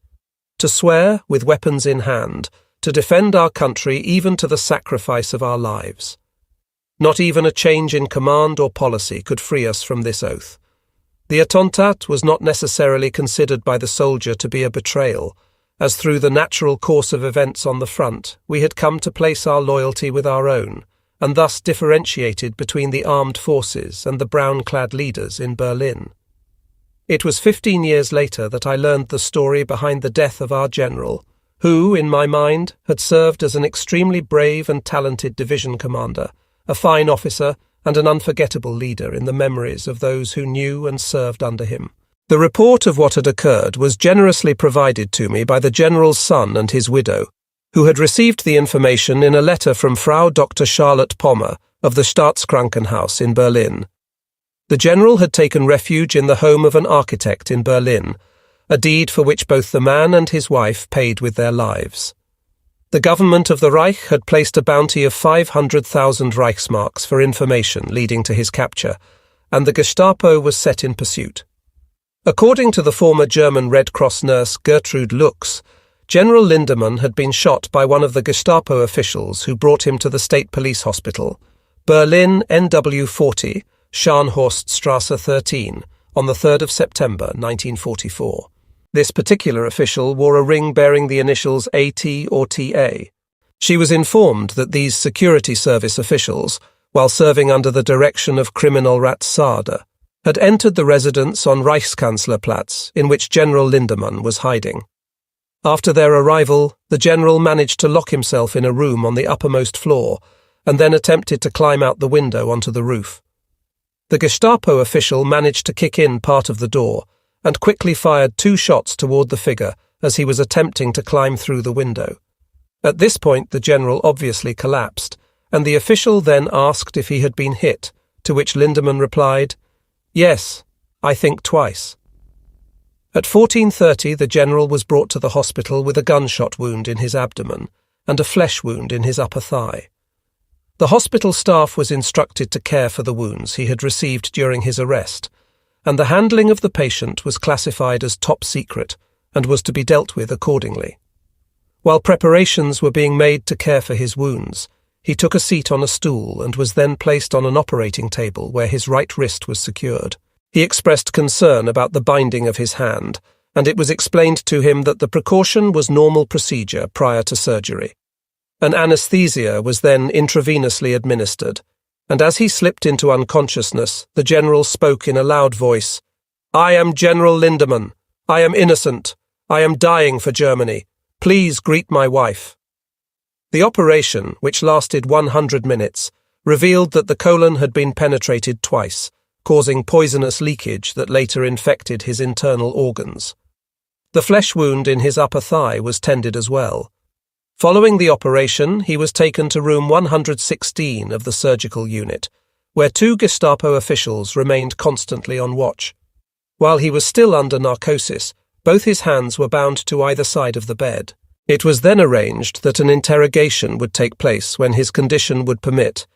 to swear, with weapons in hand, to defend our country even to the sacrifice of our lives. Not even a change in command or policy could free us from this oath. The Attentat was not necessarily considered by the soldier to be a betrayal, as through the natural course of events on the front, we had come to place our loyalty with our own, and thus differentiated between the armed forces and the brown-clad leaders in Berlin. It was 15 years later that I learned the story behind the death of our general, who, in my mind, had served as an extremely brave and talented division commander, a fine officer, and an unforgettable leader in the memories of those who knew and served under him. The report of what had occurred was generously provided to me by the general's son and his widow, who had received the information in a letter from Frau Dr. Charlotte Pommer of the Staatskrankenhaus in Berlin. The general had taken refuge in the home of an architect in Berlin, a deed for which both the man and his wife paid with their lives. The government of the Reich had placed a bounty of 500,000 Reichsmarks for information leading to his capture, and the Gestapo was set in pursuit. According to the former German Red Cross nurse Gertrude Lux, General Lindemann had been shot by one of the Gestapo officials who brought him to the State Police Hospital, Berlin NW 40, Scharnhorststrasse 13, on the 3rd of September 1944. This particular official wore a ring bearing the initials AT or TA. She was informed that these security service officials, while serving under the direction of Kriminalrat Saade, had entered the residence on Reichskanzlerplatz in which General Lindemann was hiding. After their arrival, the general managed to lock himself in a room on the uppermost floor and then attempted to climb out the window onto the roof. The Gestapo official managed to kick in part of the door and quickly fired 2 shots toward the figure as he was attempting to climb through the window. At this point, the general obviously collapsed, and the official then asked if he had been hit, to which Lindemann replied, "Yes, I think twice." At 14:30, the general was brought to the hospital with a gunshot wound in his abdomen and a flesh wound in his upper thigh. The hospital staff was instructed to care for the wounds he had received during his arrest, and the handling of the patient was classified as top secret and was to be dealt with accordingly. While preparations were being made to care for his wounds, he took a seat on a stool and was then placed on an operating table where his right wrist was secured. He expressed concern about the binding of his hand, and it was explained to him that the precaution was normal procedure prior to surgery. An anesthesia was then intravenously administered, and as he slipped into unconsciousness, the general spoke in a loud voice, "I am General Lindemann. I am innocent. I am dying for Germany. Please greet my wife." The operation, which lasted 100 minutes, revealed that the colon had been penetrated twice, causing poisonous leakage that later infected his internal organs. The flesh wound in his upper thigh was tended as well. Following the operation, he was taken to room 116 of the surgical unit, where 2 Gestapo officials remained constantly on watch. While he was still under narcosis, both his hands were bound to either side of the bed. It was then arranged that an interrogation would take place when his condition would permit,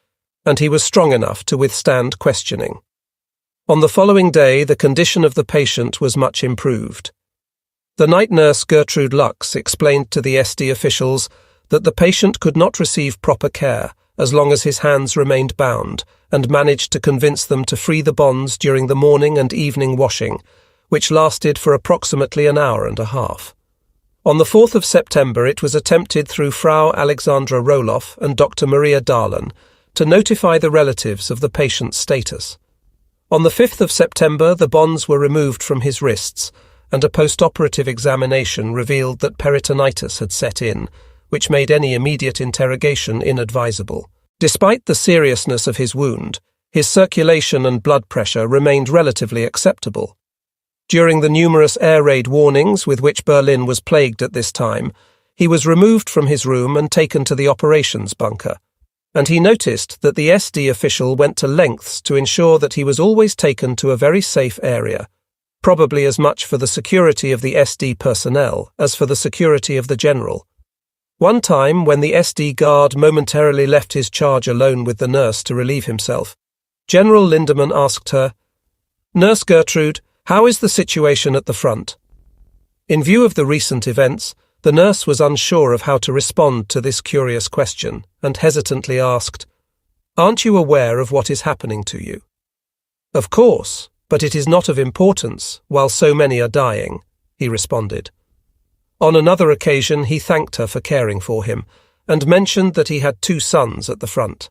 and he was strong enough to withstand questioning. On the following day, the condition of the patient was much improved. The night nurse Gertrude Lux explained to the SD officials that the patient could not receive proper care as long as his hands remained bound, and managed to convince them to free the bonds during the morning and evening washing, which lasted for approximately an hour and a half. On the 4th of September, it was attempted through Frau Alexandra Roloff and Dr. Maria Dahlen to notify the relatives of the patient's status. On the 5th of September, the bonds were removed from his wrists, and a post-operative examination revealed that peritonitis had set in, which made any immediate interrogation inadvisable. Despite the seriousness of his wound, his circulation and blood pressure remained relatively acceptable. During the numerous air raid warnings with which Berlin was plagued at this time, he was removed from his room and taken to the operations bunker, and he noticed that the SD official went to lengths to ensure that he was always taken to a very safe area, probably as much for the security of the SD personnel as for the security of the general. One time, when the SD guard momentarily left his charge alone with the nurse to relieve himself, General Lindemann asked her, "Nurse Gertrude, how is the situation at the front?" In view of the recent events, the nurse was unsure of how to respond to this curious question and hesitantly asked, "Aren't you aware of what is happening to you?" "Of course, but it is not of importance while so many are dying," he responded. On another occasion, he thanked her for caring for him and mentioned that he had 2 sons at the front.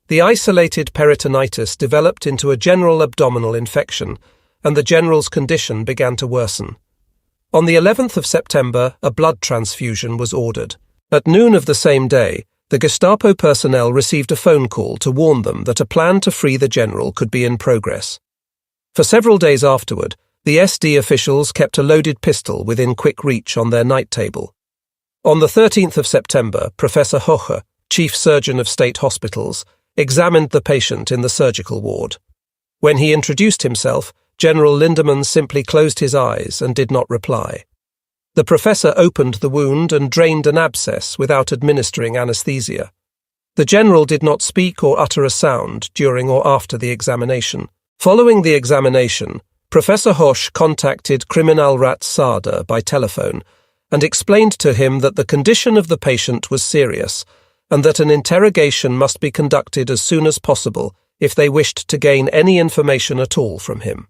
The isolated peritonitis developed into a general abdominal infection, and the general's condition began to worsen. On the 11th of September, a blood transfusion was ordered. At noon of the same day, the Gestapo personnel received a phone call to warn them that a plan to free the general could be in progress. For several days afterward, the SD officials kept a loaded pistol within quick reach on their night table. On the 13th of September, Professor Hoche, Chief Surgeon of State Hospitals, examined the patient in the surgical ward. When he introduced himself, General Lindemann simply closed his eyes and did not reply. The professor opened the wound and drained an abscess without administering anesthesia. The general did not speak or utter a sound during or after the examination. Following the examination, Professor Hoche contacted Kriminalrat Sader by telephone and explained to him that the condition of the patient was serious and that an interrogation must be conducted as soon as possible if they wished to gain any information at all from him.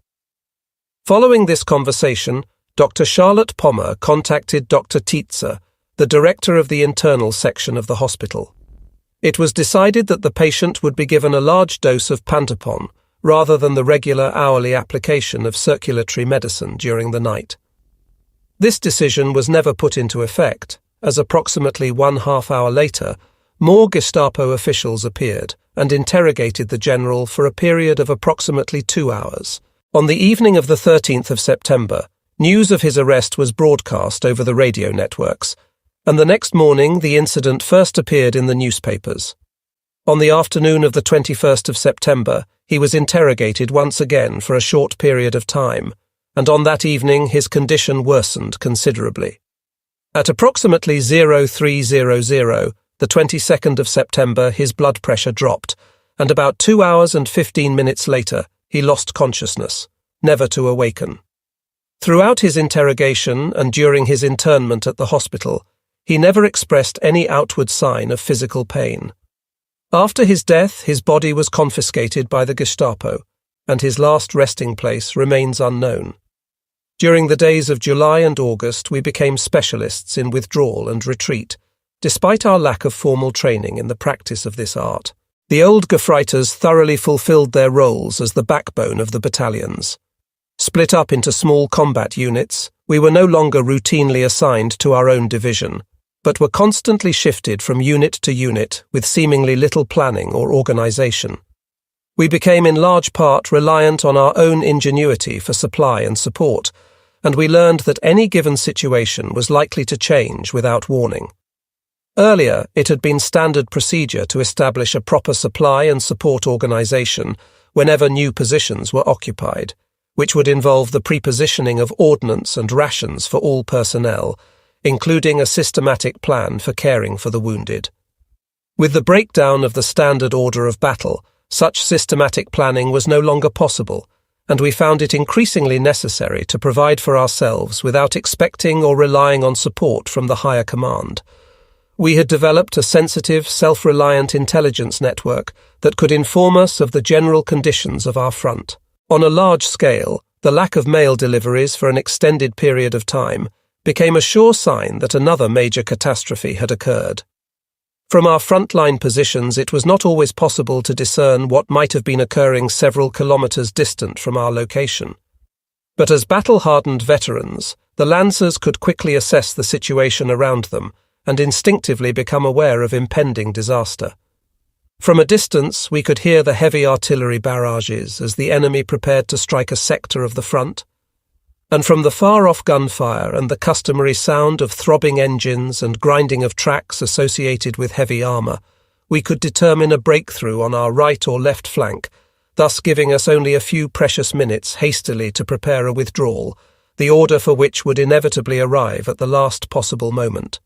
Following this conversation, Dr. Charlotte Pommer contacted Dr. Tietze, the director of the internal section of the hospital. It was decided that the patient would be given a large dose of Pantopon rather than the regular hourly application of circulatory medicine during the night. This decision was never put into effect, as approximately 1/2 hour later, more Gestapo officials appeared and interrogated the general for a period of approximately 2 hours. On the evening of the 13th of September, news of his arrest was broadcast over the radio networks, and the next morning the incident first appeared in the newspapers. On the afternoon of the 21st of September, he was interrogated once again for a short period of time, and on that evening his condition worsened considerably. At approximately 0300, the 22nd of September, his blood pressure dropped, and about 2 hours and 15 minutes later, he lost consciousness, never to awaken. Throughout his interrogation and during his internment at the hospital, he never expressed any outward sign of physical pain. After his death, his body was confiscated by the Gestapo, and his last resting place remains unknown. During the days of July and August, we became specialists in withdrawal and retreat, despite our lack of formal training in the practice of this art. The old Gefreiters thoroughly fulfilled their roles as the backbone of the battalions. Split up into small combat units, we were no longer routinely assigned to our own division, but were constantly shifted from unit to unit with seemingly little planning or organization. We became in large part reliant on our own ingenuity for supply and support, and we learned that any given situation was likely to change without warning. Earlier, it had been standard procedure to establish a proper supply and support organization whenever new positions were occupied, which would involve the prepositioning of ordnance and rations for all personnel, including a systematic plan for caring for the wounded. With the breakdown of the standard order of battle, such systematic planning was no longer possible, and we found it increasingly necessary to provide for ourselves without expecting or relying on support from the higher command. We had developed a sensitive, self-reliant intelligence network that could inform us of the general conditions of our front. On a large scale, the lack of mail deliveries for an extended period of time became a sure sign that another major catastrophe had occurred. From our frontline positions, it was not always possible to discern what might have been occurring several kilometers distant from our location. But as battle-hardened veterans, the Lancers could quickly assess the situation around them and instinctively become aware of impending disaster. From a distance, we could hear the heavy artillery barrages as the enemy prepared to strike a sector of the front, and from the far-off gunfire and the customary sound of throbbing engines and grinding of tracks associated with heavy armour, we could determine a breakthrough on our right or left flank, thus giving us only a few precious minutes hastily to prepare a withdrawal, the order for which would inevitably arrive at the last possible moment.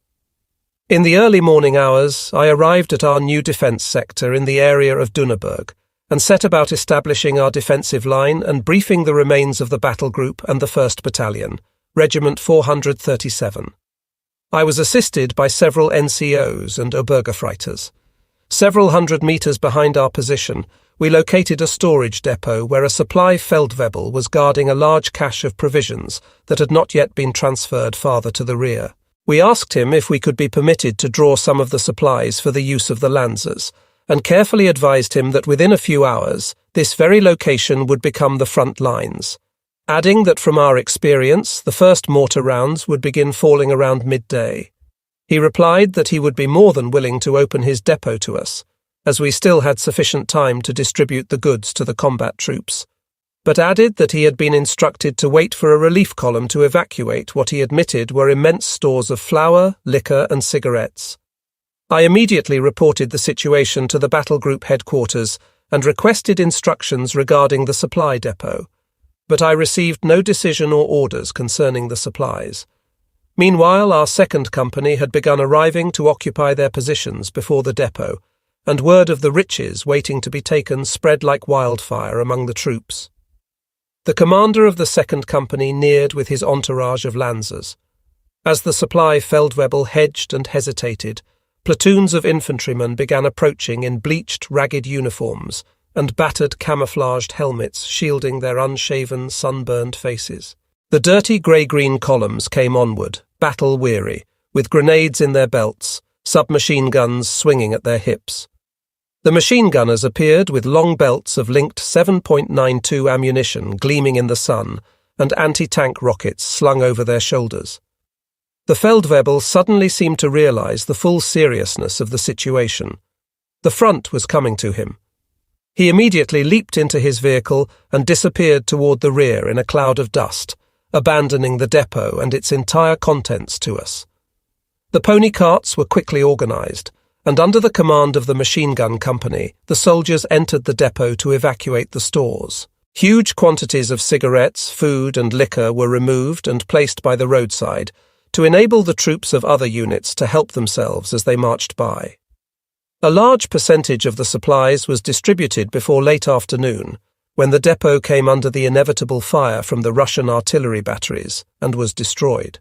In the early morning hours, I arrived at our new defence sector in the area of Dunneberg, and set about establishing our defensive line and briefing the remains of the battle group and the 1st Battalion, Regiment 437. I was assisted by several NCOs and Obergefreiters. Several hundred metres behind our position, we located a storage depot where a supply Feldwebel was guarding a large cache of provisions that had not yet been transferred farther to the rear. We asked him if we could be permitted to draw some of the supplies for the use of the Lancers, and carefully advised him that within a few hours, this very location would become the front lines. adding that from our experience, the first mortar rounds would begin falling around midday. He replied that he would be more than willing to open his depot to us, as we still had sufficient time to distribute the goods to the combat troops, but added that he had been instructed to wait for a relief column to evacuate what he admitted were immense stores of flour, liquor, and cigarettes. I immediately reported the situation to the battle group headquarters and requested instructions regarding the supply depot, but I received no decision or orders concerning the supplies. Meanwhile, our second company had begun arriving to occupy their positions before the depot, and word of the riches waiting to be taken spread like wildfire among the troops. The commander of the second company neared with his entourage of Lancers. As the supply Feldwebel hedged and hesitated, platoons of infantrymen began approaching in bleached, ragged uniforms and battered camouflaged helmets shielding their unshaven, sunburned faces. The dirty grey-green columns came onward, battle-weary, with grenades in their belts, submachine guns swinging at their hips. The machine gunners appeared with long belts of linked 7.92 ammunition gleaming in the sun and anti-tank rockets slung over their shoulders. The Feldwebel suddenly seemed to realize the full seriousness of the situation. The front was coming to him. He immediately leaped into his vehicle and disappeared toward the rear in a cloud of dust, abandoning the depot and its entire contents to us. The pony carts were quickly organized, and under the command of the machine gun company, the soldiers entered the depot to evacuate the stores. Huge quantities of cigarettes, food, and liquor were removed and placed by the roadside to enable the troops of other units to help themselves as they marched by. A large percentage of the supplies was distributed before late afternoon, when the depot came under the inevitable fire from the Russian artillery batteries and was destroyed.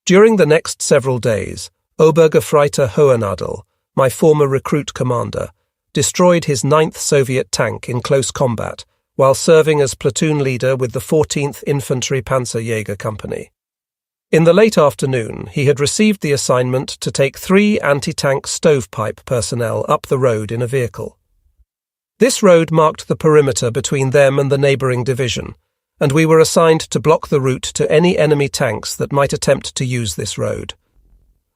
During the next several days, Obergefreiter Hohenadel, my former recruit commander, destroyed his 9th Soviet tank in close combat while serving as platoon leader with the 14th Infantry Panzerjäger Company. In the late afternoon, he had received the assignment to take 3 anti-tank stovepipe personnel up the road in a vehicle. This road marked the perimeter between them and the neighbouring division, and we were assigned to block the route to any enemy tanks that might attempt to use this road.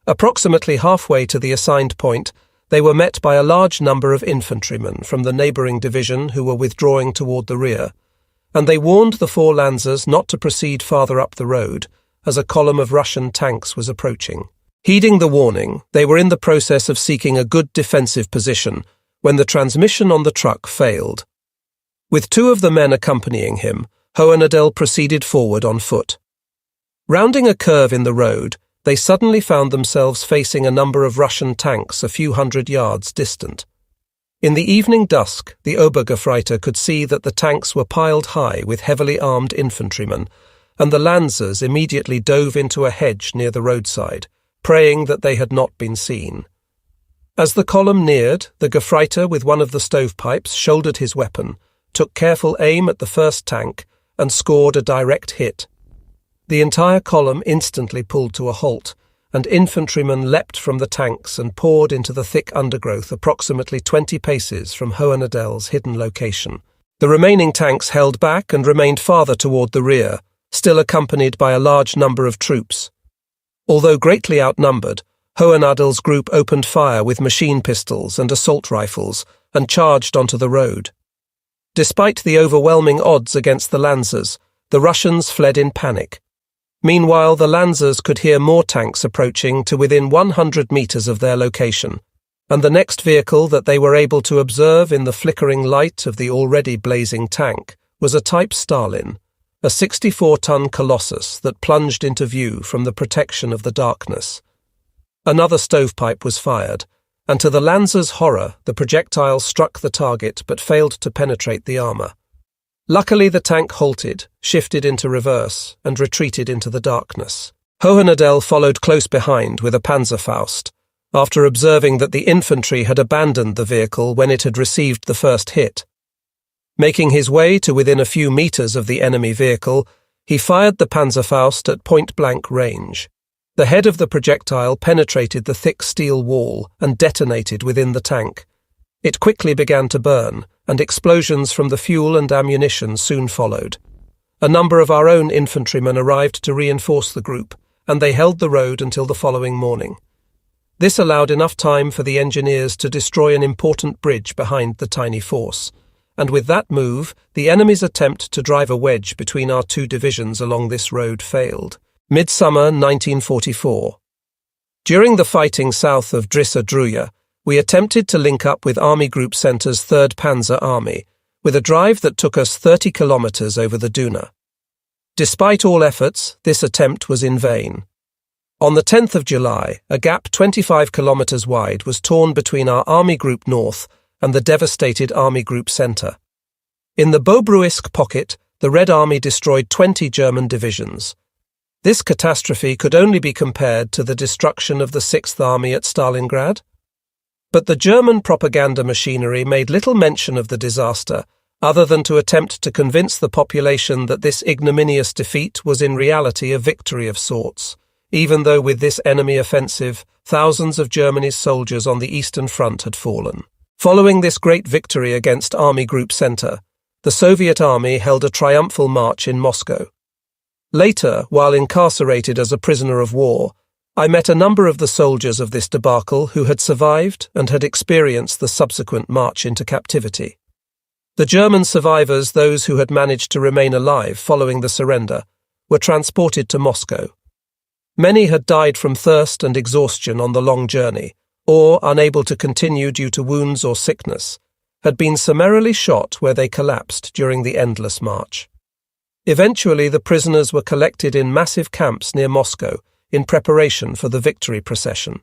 Approximately halfway to the assigned point, they were met by a large number of infantrymen from the neighbouring division who were withdrawing toward the rear, and they warned the 4 Lancers not to proceed farther up the road, as a column of Russian tanks was approaching. Heeding the warning, they were in the process of seeking a good defensive position when the transmission on the truck failed. With 2 of the men accompanying him, Hohenadel proceeded forward on foot. Rounding a curve in the road, they suddenly found themselves facing a number of Russian tanks a few hundred yards distant. In the evening dusk, the Obergefreiter could see that the tanks were piled high with heavily armed infantrymen, and the Lancers immediately dove into a hedge near the roadside, praying that they had not been seen. As the column neared, the Gefreiter with one of the stovepipes shouldered his weapon, took careful aim at the first tank, and scored a direct hit. The entire column instantly pulled to a halt, and infantrymen leapt from the tanks and poured into the thick undergrowth approximately 20 paces from Hohenadel's hidden location. The remaining tanks held back and remained farther toward the rear, still accompanied by a large number of troops. Although greatly outnumbered, Hohenadel's group opened fire with machine pistols and assault rifles and charged onto the road. Despite the overwhelming odds against the Lancers, the Russians fled in panic. Meanwhile, the Lancers could hear more tanks approaching to within 100 meters of their location, and the next vehicle that they were able to observe in the flickering light of the already blazing tank was a Type Stalin, a 64-ton colossus that plunged into view from the protection of the darkness. Another stovepipe was fired, and to the Lancers' horror, the projectile struck the target but failed to penetrate the armour. Luckily, the tank halted, shifted into reverse, and retreated into the darkness. Hohenadel followed close behind with a Panzerfaust, after observing that the infantry had abandoned the vehicle when it had received the first hit. Making his way to within a few meters of the enemy vehicle, he fired the Panzerfaust at point-blank range. The head of the projectile penetrated the thick steel wall and detonated within the tank. It quickly began to burn, and explosions from the fuel and ammunition soon followed. A number of our own infantrymen arrived to reinforce the group, and they held the road until the following morning. This allowed enough time for the engineers to destroy an important bridge behind the tiny force, and with that move, the enemy's attempt to drive a wedge between our two divisions along this road failed. Midsummer 1944. During the fighting south of Drissa Druya, we attempted to link up with Army Group Centre's 3rd Panzer Army, with a drive that took us 30 kilometers over the Duna. Despite all efforts, this attempt was in vain. On the 10th of July, a gap 25 kilometers wide was torn between our Army Group North and the devastated Army Group Centre. In the Bobruisk pocket, the Red Army destroyed 20 German divisions. This catastrophe could only be compared to the destruction of the 6th Army at Stalingrad. But the German propaganda machinery made little mention of the disaster, other than to attempt to convince the population that this ignominious defeat was in reality a victory of sorts, even though with this enemy offensive, thousands of Germany's soldiers on the Eastern Front had fallen. Following this great victory against Army Group Centre, the Soviet Army held a triumphal march in Moscow. Later, while incarcerated as a prisoner of war, I met a number of the soldiers of this debacle who had survived and had experienced the subsequent march into captivity. The German survivors, those who had managed to remain alive following the surrender, were transported to Moscow. Many had died from thirst and exhaustion on the long journey, or, unable to continue due to wounds or sickness, had been summarily shot where they collapsed during the endless march. Eventually, the prisoners were collected in massive camps near Moscow in preparation for the victory procession.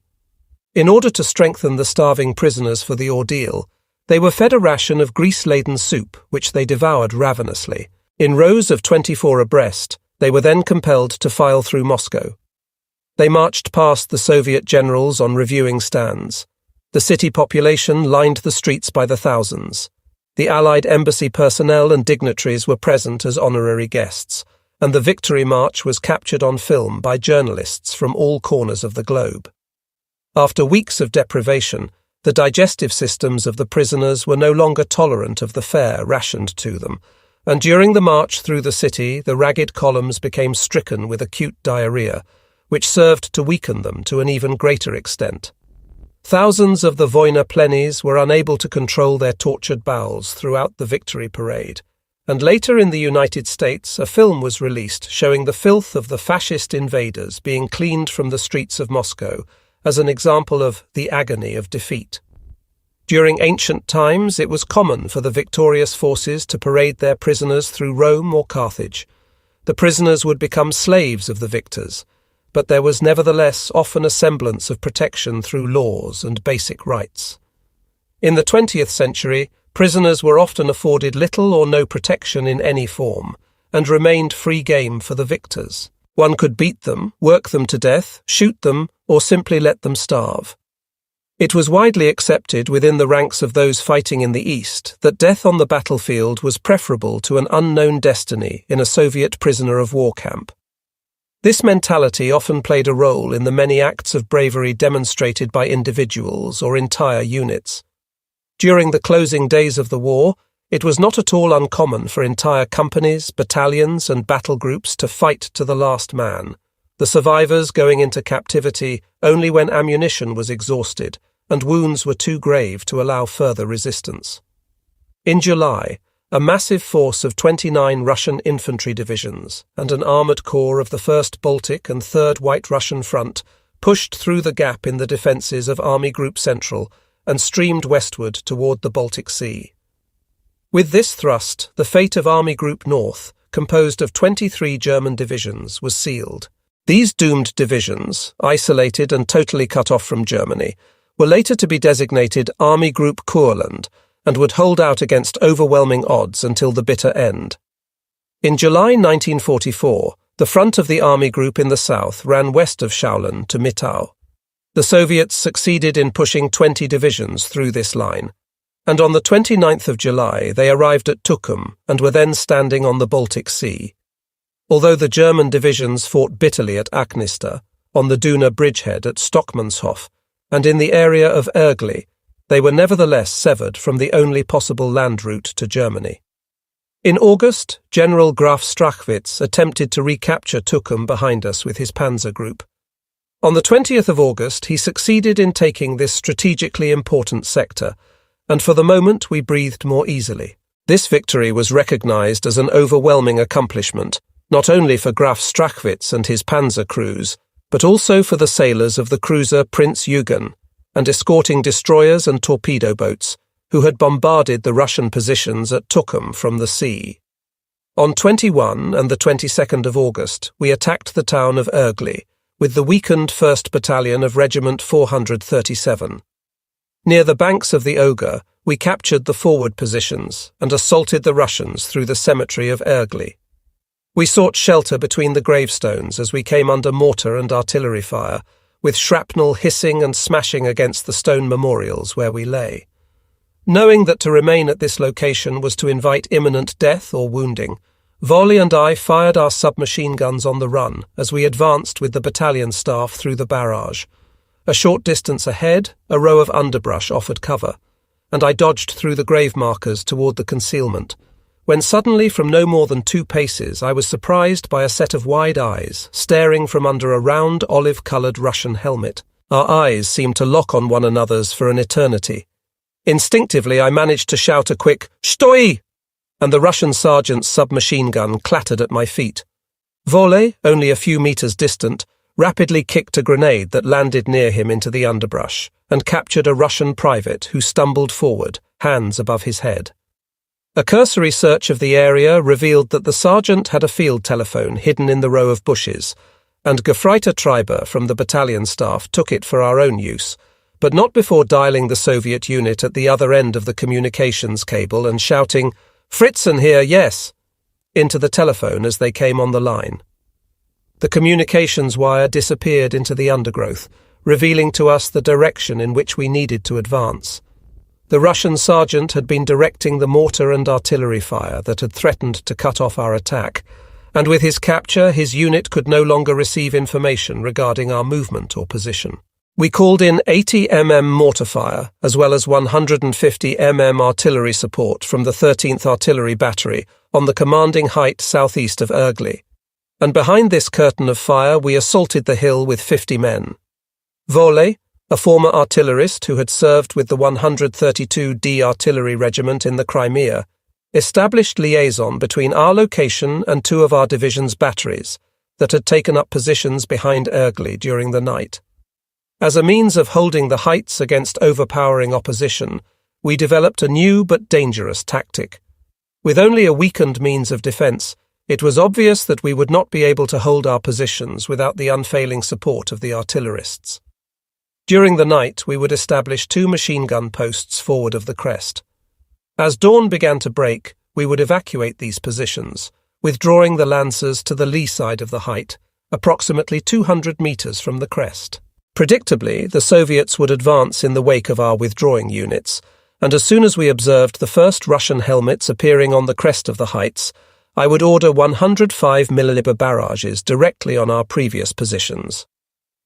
In order to strengthen the starving prisoners for the ordeal, they were fed a ration of grease-laden soup, which they devoured ravenously. In rows of 24 abreast, they were then compelled to file through Moscow. They marched past the Soviet generals on reviewing stands. The city population lined the streets by the thousands. The Allied embassy personnel and dignitaries were present as honorary guests, and the victory march was captured on film by journalists from all corners of the globe. After weeks of deprivation, the digestive systems of the prisoners were no longer tolerant of the fare rationed to them, and during the march through the city, the ragged columns became stricken with acute diarrhea, which served to weaken them to an even greater extent. Thousands of the Vojna plennies were unable to control their tortured bowels throughout the victory parade, and later in the United States a film was released showing the filth of the fascist invaders being cleaned from the streets of Moscow as an example of the agony of defeat. During ancient times, it was common for the victorious forces to parade their prisoners through Rome or Carthage. The prisoners would become slaves of the victors, but there was nevertheless often a semblance of protection through laws and basic rights. In the 20th century, prisoners were often afforded little or no protection in any form, and remained free game for the victors. One could beat them, work them to death, shoot them, or simply let them starve. It was widely accepted within the ranks of those fighting in the East that death on the battlefield was preferable to an unknown destiny in a Soviet prisoner of war camp. This mentality often played a role in the many acts of bravery demonstrated by individuals or entire units. During the closing days of the war, it was not at all uncommon for entire companies, battalions, and battle groups to fight to the last man, the survivors going into captivity only when ammunition was exhausted and wounds were too grave to allow further resistance. In July, a massive force of 29 Russian infantry divisions and an armoured corps of the 1st Baltic and 3rd White Russian Front pushed through the gap in the defences of Army Group Central and streamed westward toward the Baltic Sea. With this thrust, the fate of Army Group North, composed of 23 German divisions, was sealed. These doomed divisions, isolated and totally cut off from Germany, were later to be designated Army Group Kurland, and would hold out against overwhelming odds until the bitter end. In July 1944, the front of the army group in the south ran west of Schaulen to Mittau. The Soviets succeeded in pushing 20 divisions through this line, and on the 29th of July they arrived at Tukum and were then standing on the Baltic Sea. Although the German divisions fought bitterly at Aknista, on the Duna bridgehead at Stockmannshof, and in the area of Ergli, they were nevertheless severed from the only possible land route to Germany. In August, General Graf Strachwitz attempted to recapture Tukum behind us with his panzer group. On the 20th of August, he succeeded in taking this strategically important sector, and for the moment we breathed more easily. This victory was recognized as an overwhelming accomplishment, not only for Graf Strachwitz and his panzer crews, but also for the sailors of the cruiser Prince Eugen and escorting destroyers and torpedo boats who had bombarded the Russian positions at Tukum from the sea. On 21 and the 22nd of August, we attacked the town of Ergli with the weakened 1st Battalion of Regiment 437. Near the banks of the Oger, we captured the forward positions and assaulted the Russians through the cemetery of Ergli. We sought shelter between the gravestones as we came under mortar and artillery fire, with shrapnel hissing and smashing against the stone memorials where we lay. Knowing that to remain at this location was to invite imminent death or wounding, Volley and I fired our submachine guns on the run as we advanced with the battalion staff through the barrage. A short distance ahead, a row of underbrush offered cover, and I dodged through the grave markers toward the concealment, when suddenly from no more than 2 paces I was surprised by a set of wide eyes staring from under a round olive-coloured Russian helmet. Our eyes seemed to lock on one another's for an eternity. Instinctively I managed to shout a quick "Stoi!" and the Russian sergeant's submachine gun clattered at my feet. Volley, only a few meters distant, rapidly kicked a grenade that landed near him into the underbrush and captured a Russian private who stumbled forward, hands above his head. A cursory search of the area revealed that the sergeant had a field telephone hidden in the row of bushes, and Gefreiter Treiber from the battalion staff took it for our own use, but not before dialing the Soviet unit at the other end of the communications cable and shouting, "Fritzen here, yes," into the telephone as they came on the line. The communications wire disappeared into the undergrowth, revealing to us the direction in which we needed to advance. The Russian sergeant had been directing the mortar and artillery fire that had threatened to cut off our attack, and with his capture his unit could no longer receive information regarding our movement or position. We called in 80 mm mortar fire, as well as 150 mm artillery support from the 13th Artillery Battery on the commanding height southeast of Ergli, and behind this curtain of fire we assaulted the hill with 50 men. Volley, a former artillerist who had served with the 132d Artillery Regiment in the Crimea, established liaison between our location and 2 of our division's batteries that had taken up positions behind Ergli during the night. As a means of holding the heights against overpowering opposition, we developed a new but dangerous tactic. With only a weakened means of defence, it was obvious that we would not be able to hold our positions without the unfailing support of the artillerists. During the night, we would establish 2 machine gun posts forward of the crest. As dawn began to break, we would evacuate these positions, withdrawing the lancers to the lee side of the height, approximately 200 metres from the crest. Predictably, the Soviets would advance in the wake of our withdrawing units, and as soon as we observed the first Russian helmets appearing on the crest of the heights, I would order 105 mm barrages directly on our previous positions.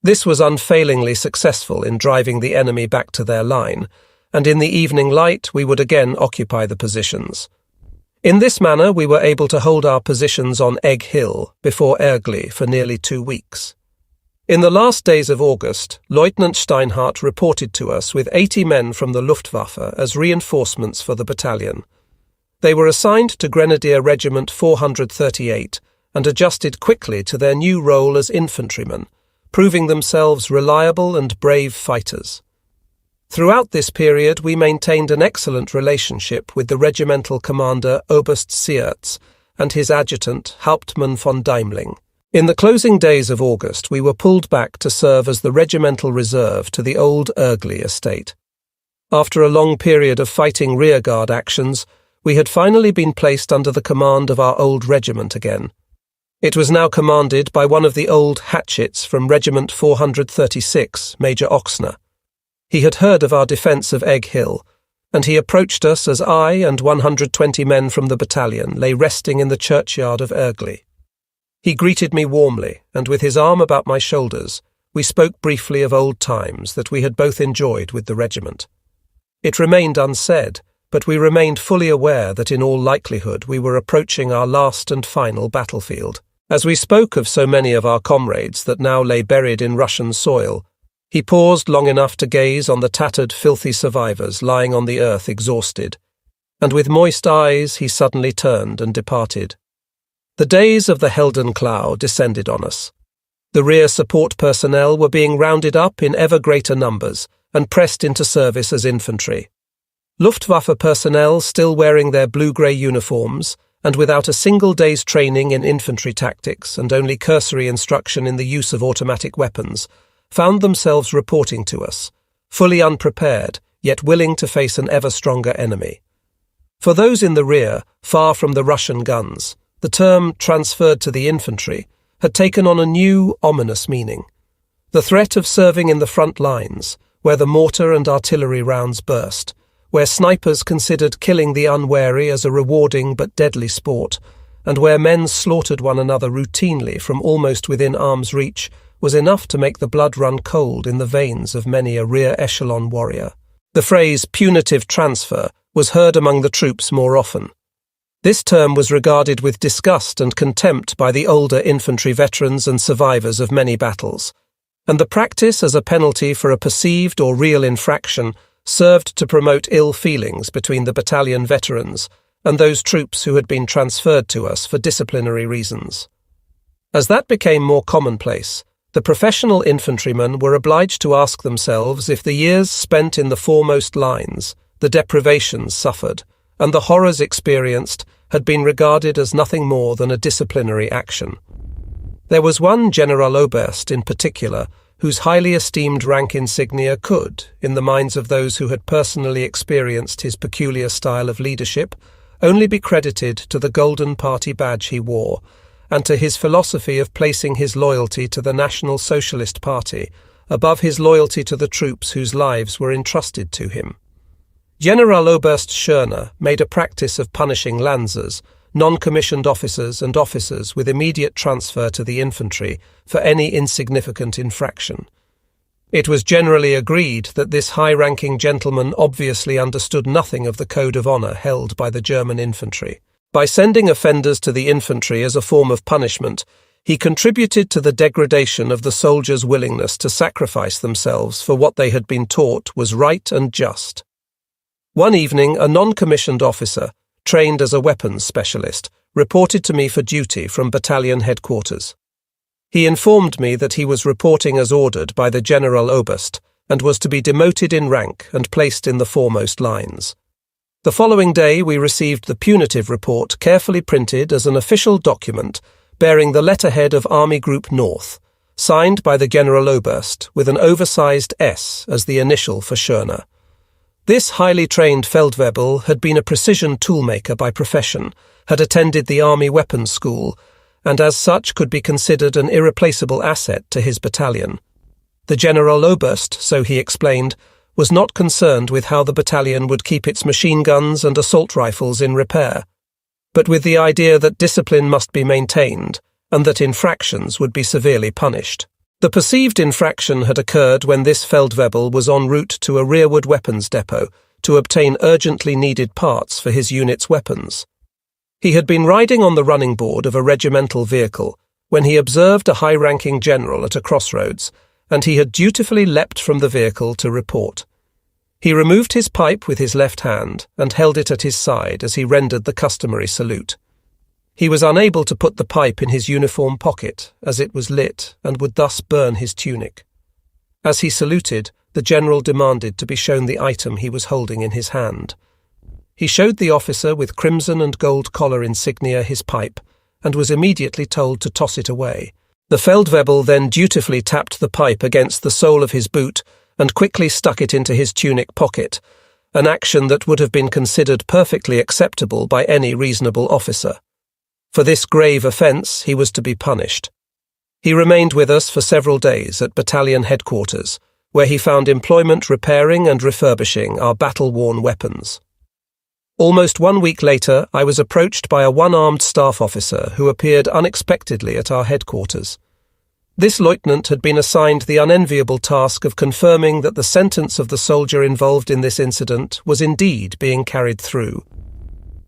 This was unfailingly successful in driving the enemy back to their line, and in the evening light we would again occupy the positions. In this manner we were able to hold our positions on Egg Hill before Ergli for nearly 2 weeks. In the last days of August, Lieutenant Steinhardt reported to us with 80 men from the Luftwaffe as reinforcements for the battalion. They were assigned to Grenadier Regiment 438 and adjusted quickly to their new role as infantrymen, proving themselves reliable and brave fighters. Throughout this period, we maintained an excellent relationship with the regimental commander Oberst Siertz and his adjutant Hauptmann von Deimling. In the closing days of August, we were pulled back to serve as the regimental reserve to the old Ergli estate. After a long period of fighting rearguard actions, we had finally been placed under the command of our old regiment again. It was now commanded by one of the old hatchets from Regiment 436, Major Oxner. He had heard of our defence of Egg Hill, and he approached us as I and 120 men from the battalion lay resting in the churchyard of Ergli. He greeted me warmly, and with his arm about my shoulders, we spoke briefly of old times that we had both enjoyed with the regiment. It remained unsaid, but we remained fully aware that in all likelihood we were approaching our last and final battlefield. As we spoke of so many of our comrades that now lay buried in Russian soil, he paused long enough to gaze on the tattered, filthy survivors lying on the earth exhausted, and with moist eyes he suddenly turned and departed. The days of the Heldenklau descended on us. The rear support personnel were being rounded up in ever greater numbers and pressed into service as infantry. Luftwaffe personnel, still wearing their blue-grey uniforms and without a single day's training in infantry tactics and only cursory instruction in the use of automatic weapons, found themselves reporting to us, fully unprepared, yet willing to face an ever stronger enemy. For those in the rear, far from the Russian guns, the term transferred to the infantry had taken on a new, ominous meaning. The threat of serving in the front lines, where the mortar and artillery rounds burst, where snipers considered killing the unwary as a rewarding but deadly sport, and where men slaughtered one another routinely from almost within arm's reach, was enough to make the blood run cold in the veins of many a rear echelon warrior. The phrase punitive transfer was heard among the troops more often. This term was regarded with disgust and contempt by the older infantry veterans and survivors of many battles, and the practice as a penalty for a perceived or real infraction served to promote ill feelings between the battalion veterans and those troops who had been transferred to us for disciplinary reasons. As that became more commonplace, the professional infantrymen were obliged to ask themselves if the years spent in the foremost lines, the deprivations suffered, and the horrors experienced had been regarded as nothing more than a disciplinary action. There was one Generaloberst in particular whose highly esteemed rank insignia could, in the minds of those who had personally experienced his peculiar style of leadership, only be credited to the Golden Party badge he wore, and to his philosophy of placing his loyalty to the National Socialist Party above his loyalty to the troops whose lives were entrusted to him. Generaloberst Schörner made a practice of punishing Lansers, non-commissioned officers and officers with immediate transfer to the infantry for any insignificant infraction. It was generally agreed that this high-ranking gentleman obviously understood nothing of the code of honour held by the German infantry. By sending offenders to the infantry as a form of punishment, he contributed to the degradation of the soldiers' willingness to sacrifice themselves for what they had been taught was right and just. One evening, a non-commissioned officer, trained as a weapons specialist, reported to me for duty from battalion headquarters. He informed me that he was reporting as ordered by the Generaloberst and was to be demoted in rank and placed in the foremost lines. The following day we received the punitive report carefully printed as an official document bearing the letterhead of Army Group North, signed by the Generaloberst with an oversized S as the initial for Schörner. This highly trained Feldwebel had been a precision toolmaker by profession, had attended the Army Weapons School, and as such could be considered an irreplaceable asset to his battalion. The Generaloberst, so he explained, was not concerned with how the battalion would keep its machine guns and assault rifles in repair, but with the idea that discipline must be maintained and that infractions would be severely punished. The perceived infraction had occurred when this Feldwebel was en route to a rearward weapons depot to obtain urgently needed parts for his unit's weapons. He had been riding on the running board of a regimental vehicle when he observed a high-ranking general at a crossroads, and he had dutifully leapt from the vehicle to report. He removed his pipe with his left hand and held it at his side as he rendered the customary salute. He was unable to put the pipe in his uniform pocket, as it was lit and would thus burn his tunic. As he saluted, the general demanded to be shown the item he was holding in his hand. He showed the officer with crimson and gold collar insignia his pipe, and was immediately told to toss it away. The Feldwebel then dutifully tapped the pipe against the sole of his boot and quickly stuck it into his tunic pocket, an action that would have been considered perfectly acceptable by any reasonable officer. For this grave offence he was to be punished. He remained with us for several days at battalion headquarters, where he found employment repairing and refurbishing our battle-worn weapons. Almost 1 week later, I was approached by a one-armed staff officer who appeared unexpectedly at our headquarters. This lieutenant had been assigned the unenviable task of confirming that the sentence of the soldier involved in this incident was indeed being carried through.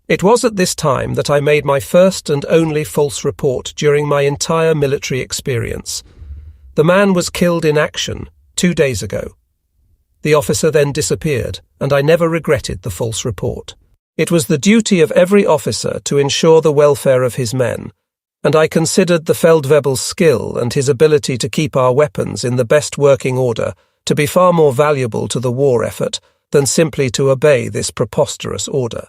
It was at this time that I made my first and only false report during my entire military experience. The man was killed in action 2 days ago. The officer then disappeared, and I never regretted the false report. It was the duty of every officer to ensure the welfare of his men, and I considered the Feldwebel's skill and his ability to keep our weapons in the best working order to be far more valuable to the war effort than simply to obey this preposterous order.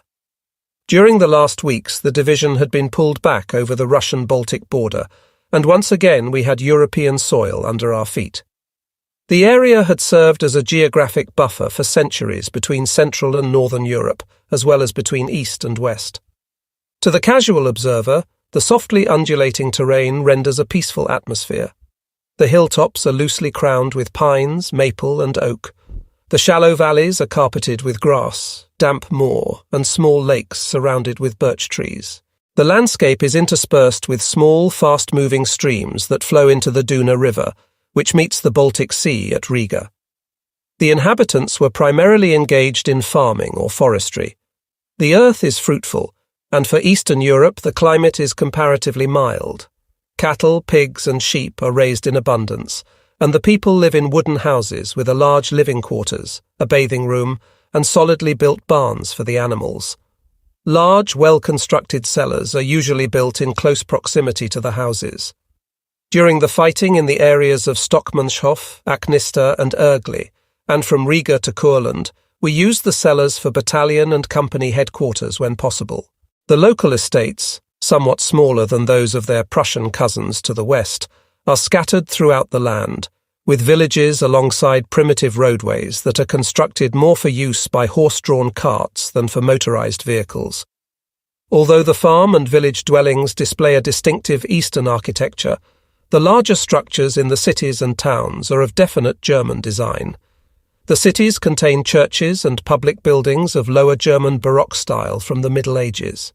During the last weeks, the division had been pulled back over the Russian-Baltic border, and once again we had European soil under our feet. The area had served as a geographic buffer for centuries between Central and Northern Europe, as well as between East and West. To the casual observer, the softly undulating terrain renders a peaceful atmosphere. The hilltops are loosely crowned with pines, maple and oak. The shallow valleys are carpeted with grass, damp moor, and small lakes surrounded with birch trees. The landscape is interspersed with small, fast-moving streams that flow into the Duna River, which meets the Baltic Sea at Riga. The inhabitants were primarily engaged in farming or forestry. The earth is fruitful, and for Eastern Europe the climate is comparatively mild. Cattle, pigs and sheep are raised in abundance, and the people live in wooden houses with a large living quarters, a bathing room, and solidly built barns for the animals. Large, well-constructed cellars are usually built in close proximity to the houses. During the fighting in the areas of Stockmannshof, Aknista and Ergli, and from Riga to Courland, we used the cellars for battalion and company headquarters when possible. The local estates, somewhat smaller than those of their Prussian cousins to the west, are scattered throughout the land, with villages alongside primitive roadways that are constructed more for use by horse-drawn carts than for motorized vehicles. Although the farm and village dwellings display a distinctive Eastern architecture, the larger structures in the cities and towns are of definite German design. The cities contain churches and public buildings of Lower German Baroque style from the Middle Ages.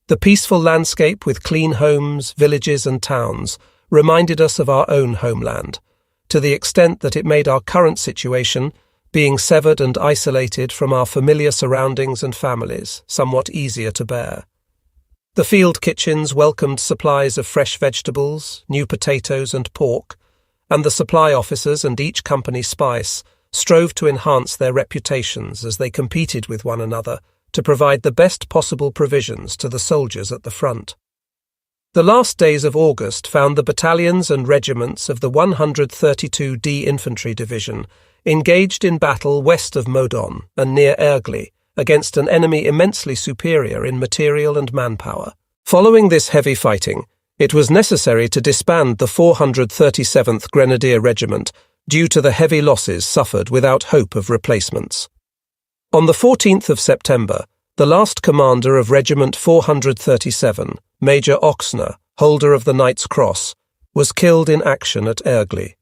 The peaceful landscape with clean homes, villages and towns reminded us of our own homeland, to the extent that it made our current situation, being severed and isolated from our familiar surroundings and families, somewhat easier to bear. The field kitchens welcomed supplies of fresh vegetables, new potatoes and pork, and the supply officers and each company spice strove to enhance their reputations as they competed with one another to provide the best possible provisions to the soldiers at the front. The last days of August found the battalions and regiments of the 132d Infantry Division engaged in battle west of Modon and near Ergli, against an enemy immensely superior in material and manpower. Following this heavy fighting, it was necessary to disband the 437th Grenadier Regiment due to the heavy losses suffered without hope of replacements. On the 14th of September, the last commander of Regiment 437, Major Oxner, holder of the Knight's Cross, was killed in action at Ergli.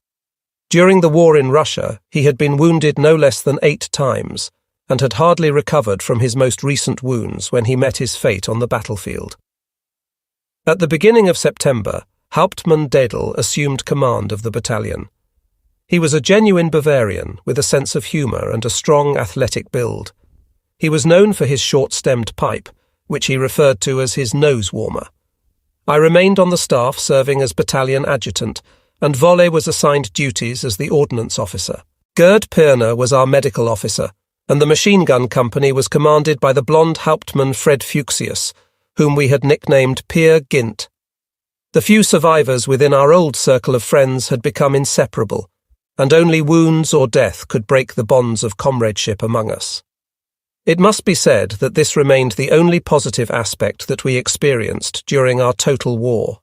During the war in Russia, he had been wounded no less than 8 times, and had hardly recovered from his most recent wounds when he met his fate on the battlefield. At the beginning of September, Hauptmann Dedel assumed command of the battalion. He was a genuine Bavarian with a sense of humour and a strong athletic build. He was known for his short-stemmed pipe, which he referred to as his nose-warmer. I remained on the staff serving as battalion adjutant, and Volle was assigned duties as the ordnance officer. Gerd Pirner was our medical officer, and the machine gun company was commanded by the blonde Hauptmann Fred Fuchsius, whom we had nicknamed Peer Gint. The few survivors within our old circle of friends had become inseparable, and only wounds or death could break the bonds of comradeship among us. It must be said that this remained the only positive aspect that we experienced during our total war.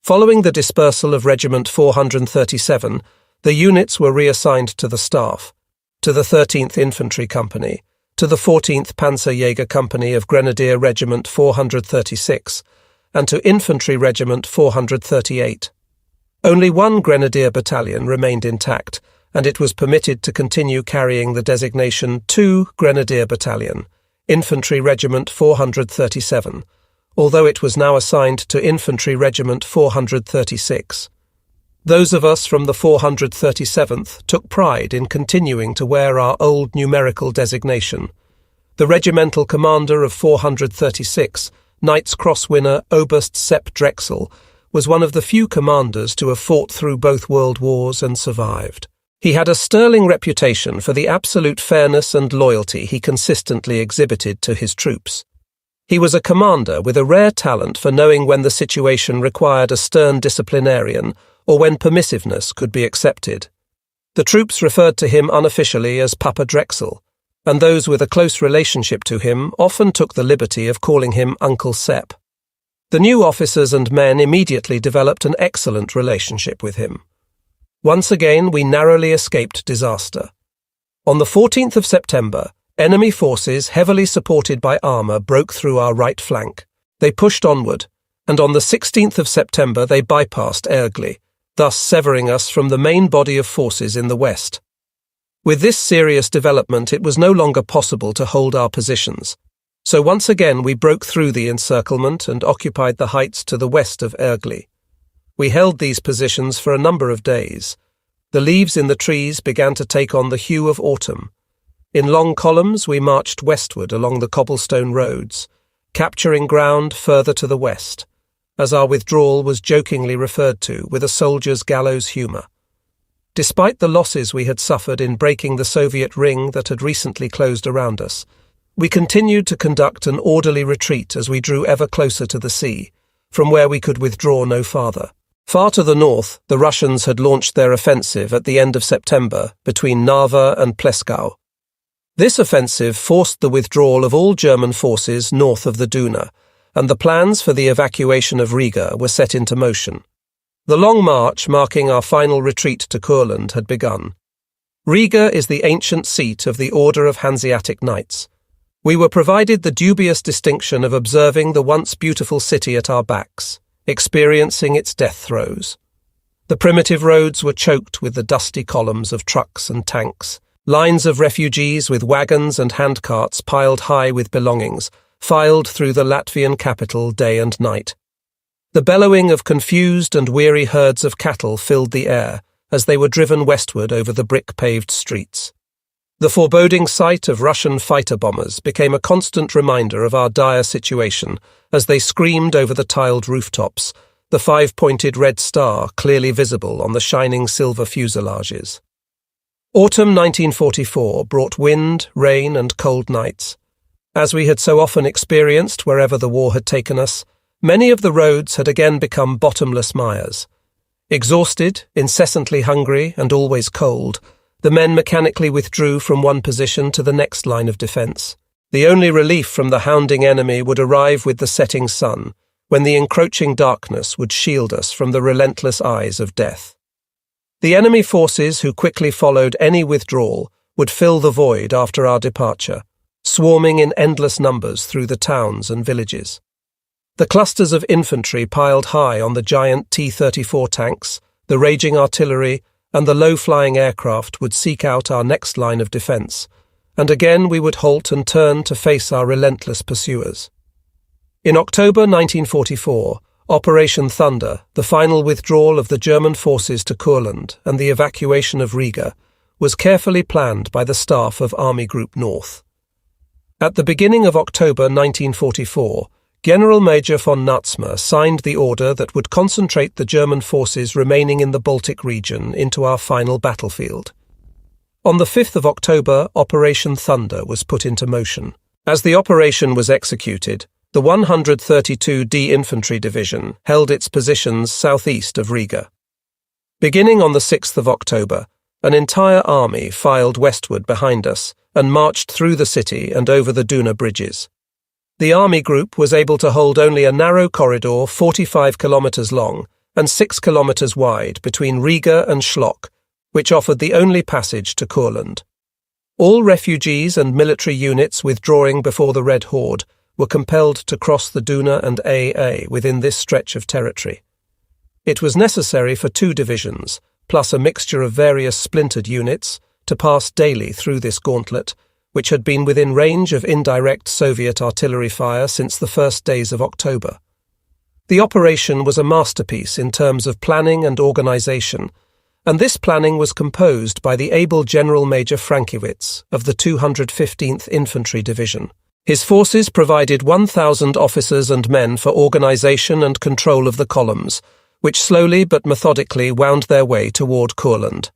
Following the dispersal of Regiment 437, the units were reassigned to the staff, to the 13th Infantry Company, to the 14th Panzerjäger Company of Grenadier Regiment 436, and to Infantry Regiment 438. Only one Grenadier battalion remained intact, and it was permitted to continue carrying the designation 2 Grenadier Battalion, Infantry Regiment 437, although it was now assigned to Infantry Regiment 436. Those of us from the 437th took pride in continuing to wear our old numerical designation. The regimental commander of 436, Knight's Cross winner Oberst Sepp Drechsel, was one of the few commanders to have fought through both world wars and survived. He had a sterling reputation for the absolute fairness and loyalty he consistently exhibited to his troops. He was a commander with a rare talent for knowing when the situation required a stern disciplinarian or when permissiveness could be accepted. The troops referred to him unofficially as Papa Drechsel, and those with a close relationship to him often took the liberty of calling him Uncle Sepp. The new officers and men immediately developed an excellent relationship with him. Once again, we narrowly escaped disaster. On the 14th of September, enemy forces, heavily supported by armour, broke through our right flank. They pushed onward, and on the 16th of September they bypassed Ergli, thus severing us from the main body of forces in the west. With this serious development, it was no longer possible to hold our positions, so once again we broke through the encirclement and occupied the heights to the west of Ergli. We held these positions for a number of days. The leaves in the trees began to take on the hue of autumn. In long columns we marched westward along the cobblestone roads, capturing ground further to the west, as our withdrawal was jokingly referred to with a soldier's gallows humour. Despite the losses we had suffered in breaking the Soviet ring that had recently closed around us, we continued to conduct an orderly retreat as we drew ever closer to the sea, from where we could withdraw no farther. Far to the north, the Russians had launched their offensive at the end of September between Narva and Pleskau. This offensive forced the withdrawal of all German forces north of the Duna, and the plans for the evacuation of Riga were set into motion. The long march marking our final retreat to Courland had begun. Riga is the ancient seat of the Order of Hanseatic Knights. We were provided the dubious distinction of observing the once beautiful city at our backs, experiencing its death throes. The primitive roads were choked with the dusty columns of trucks and tanks. Lines of refugees with wagons and handcarts piled high with belongings filed through the Latvian capital day and night. The bellowing of confused and weary herds of cattle filled the air as they were driven westward over the brick-paved streets. The foreboding sight of Russian fighter bombers became a constant reminder of our dire situation as they screamed over the tiled rooftops, the five-pointed red star clearly visible on the shining silver fuselages. Autumn 1944 brought wind, rain, and cold nights. As we had so often experienced wherever the war had taken us, many of the roads had again become bottomless mires. Exhausted, incessantly hungry, and always cold, the men mechanically withdrew from one position to the next line of defence. The only relief from the hounding enemy would arrive with the setting sun, when the encroaching darkness would shield us from the relentless eyes of death. The enemy forces who quickly followed any withdrawal would fill the void after our departure, swarming in endless numbers through the towns and villages. The clusters of infantry piled high on the giant T-34 tanks, the raging artillery, and the low-flying aircraft would seek out our next line of defence, and again we would halt and turn to face our relentless pursuers. In October 1944, Operation Thunder, the final withdrawal of the German forces to Courland and the evacuation of Riga, was carefully planned by the staff of Army Group North. At the beginning of October 1944, General Major von Natzmer signed the order that would concentrate the German forces remaining in the Baltic region into our final battlefield. On the 5th of October, Operation Thunder was put into motion. As the operation was executed, the 132d Infantry Division held its positions southeast of Riga. Beginning on the 6th of October, an entire army filed westward behind us and marched through the city and over the Duna bridges. The army group was able to hold only a narrow corridor 45 kilometres long and 6 kilometres wide between Riga and Schlock, which offered the only passage to Courland. All refugees and military units withdrawing before the Red Horde were compelled to cross the Duna and AA within this stretch of territory. It was necessary for 2 divisions, plus a mixture of various splintered units, to pass daily through this gauntlet, which had been within range of indirect Soviet artillery fire since the first days of October. The operation was a masterpiece in terms of planning and organization, and this planning was composed by the able General Major Frankiewicz of the 215th Infantry Division. His forces provided 1,000 officers and men for organization and control of the columns, which slowly but methodically wound their way toward Courland.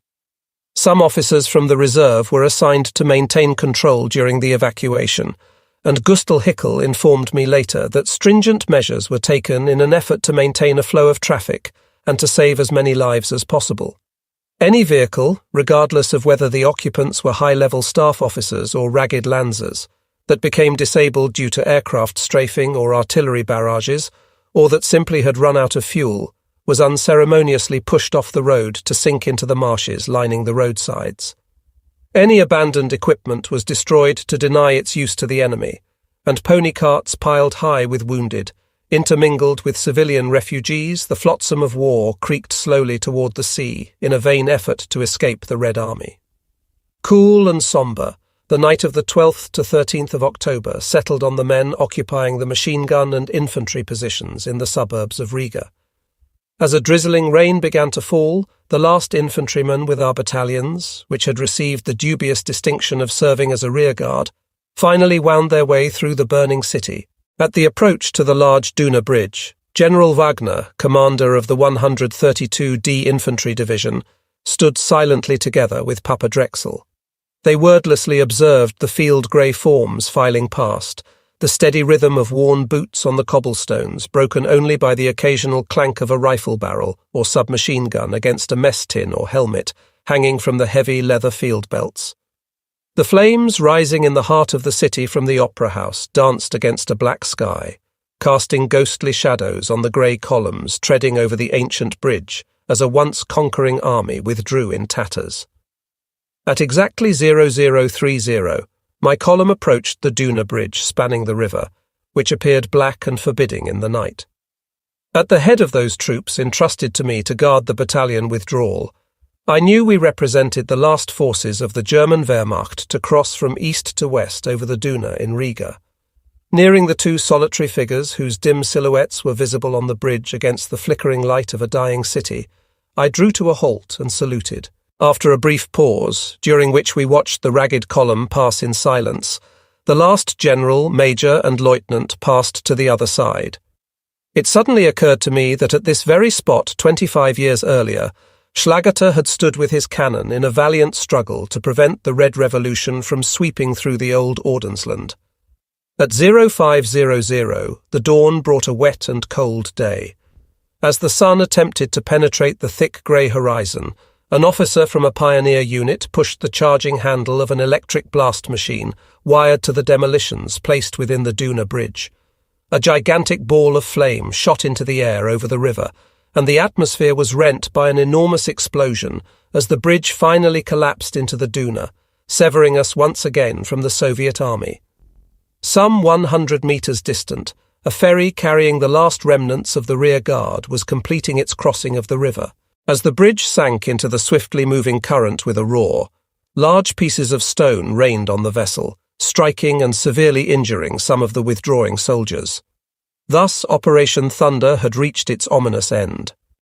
Some officers from the reserve were assigned to maintain control during the evacuation, and Gustl Hickel informed me later that stringent measures were taken in an effort to maintain a flow of traffic and to save as many lives as possible. Any vehicle, regardless of whether the occupants were high-level staff officers or ragged lancers, that became disabled due to aircraft strafing or artillery barrages, or that simply had run out of fuel, was unceremoniously pushed off the road to sink into the marshes lining the roadsides. Any abandoned equipment was destroyed to deny its use to the enemy, and pony carts piled high with wounded, intermingled with civilian refugees, the flotsam of war creaked slowly toward the sea in a vain effort to escape the Red Army. Cool and sombre, the night of the 12th to 13th of October settled on the men occupying the machine gun and infantry positions in the suburbs of Riga. As a drizzling rain began to fall, the last infantrymen with our battalions, which had received the dubious distinction of serving as a rearguard, finally wound their way through the burning city. At the approach to the large Duna Bridge, General Wagner, commander of the 132d Infantry Division, stood silently together with Papa Drexel. They wordlessly observed the field-grey forms filing past, the steady rhythm of worn boots on the cobblestones, broken only by the occasional clank of a rifle barrel or submachine gun against a mess tin or helmet hanging from the heavy leather field belts. The flames rising in the heart of the city from the opera house danced against a black sky, casting ghostly shadows on the grey columns treading over the ancient bridge as a once-conquering army withdrew in tatters. At exactly 0030, my column approached the Duna Bridge spanning the river, which appeared black and forbidding in the night. At the head of those troops entrusted to me to guard the battalion withdrawal, I knew we represented the last forces of the German Wehrmacht to cross from east to west over the Duna in Riga. Nearing the two solitary figures whose dim silhouettes were visible on the bridge against the flickering light of a dying city, I drew to a halt and saluted. After a brief pause, during which we watched the ragged column pass in silence, the last general, major, and lieutenant passed to the other side. It suddenly occurred to me that at this very spot 25 years earlier, Schlageter had stood with his cannon in a valiant struggle to prevent the Red Revolution from sweeping through the old Ordensland. At 0500, the dawn brought a wet and cold day. As the sun attempted to penetrate the thick grey horizon, an officer from a pioneer unit pushed the charging handle of an electric blast machine wired to the demolitions placed within the Duna Bridge. A gigantic ball of flame shot into the air over the river, and the atmosphere was rent by an enormous explosion as the bridge finally collapsed into the Duna, severing us once again from the Soviet army. Some 100 meters distant, a ferry carrying the last remnants of the rear guard was completing its crossing of the river. As the bridge sank into the swiftly moving current with a roar, large pieces of stone rained on the vessel, striking and severely injuring some of the withdrawing soldiers. Thus Operation Thunder had reached its ominous end.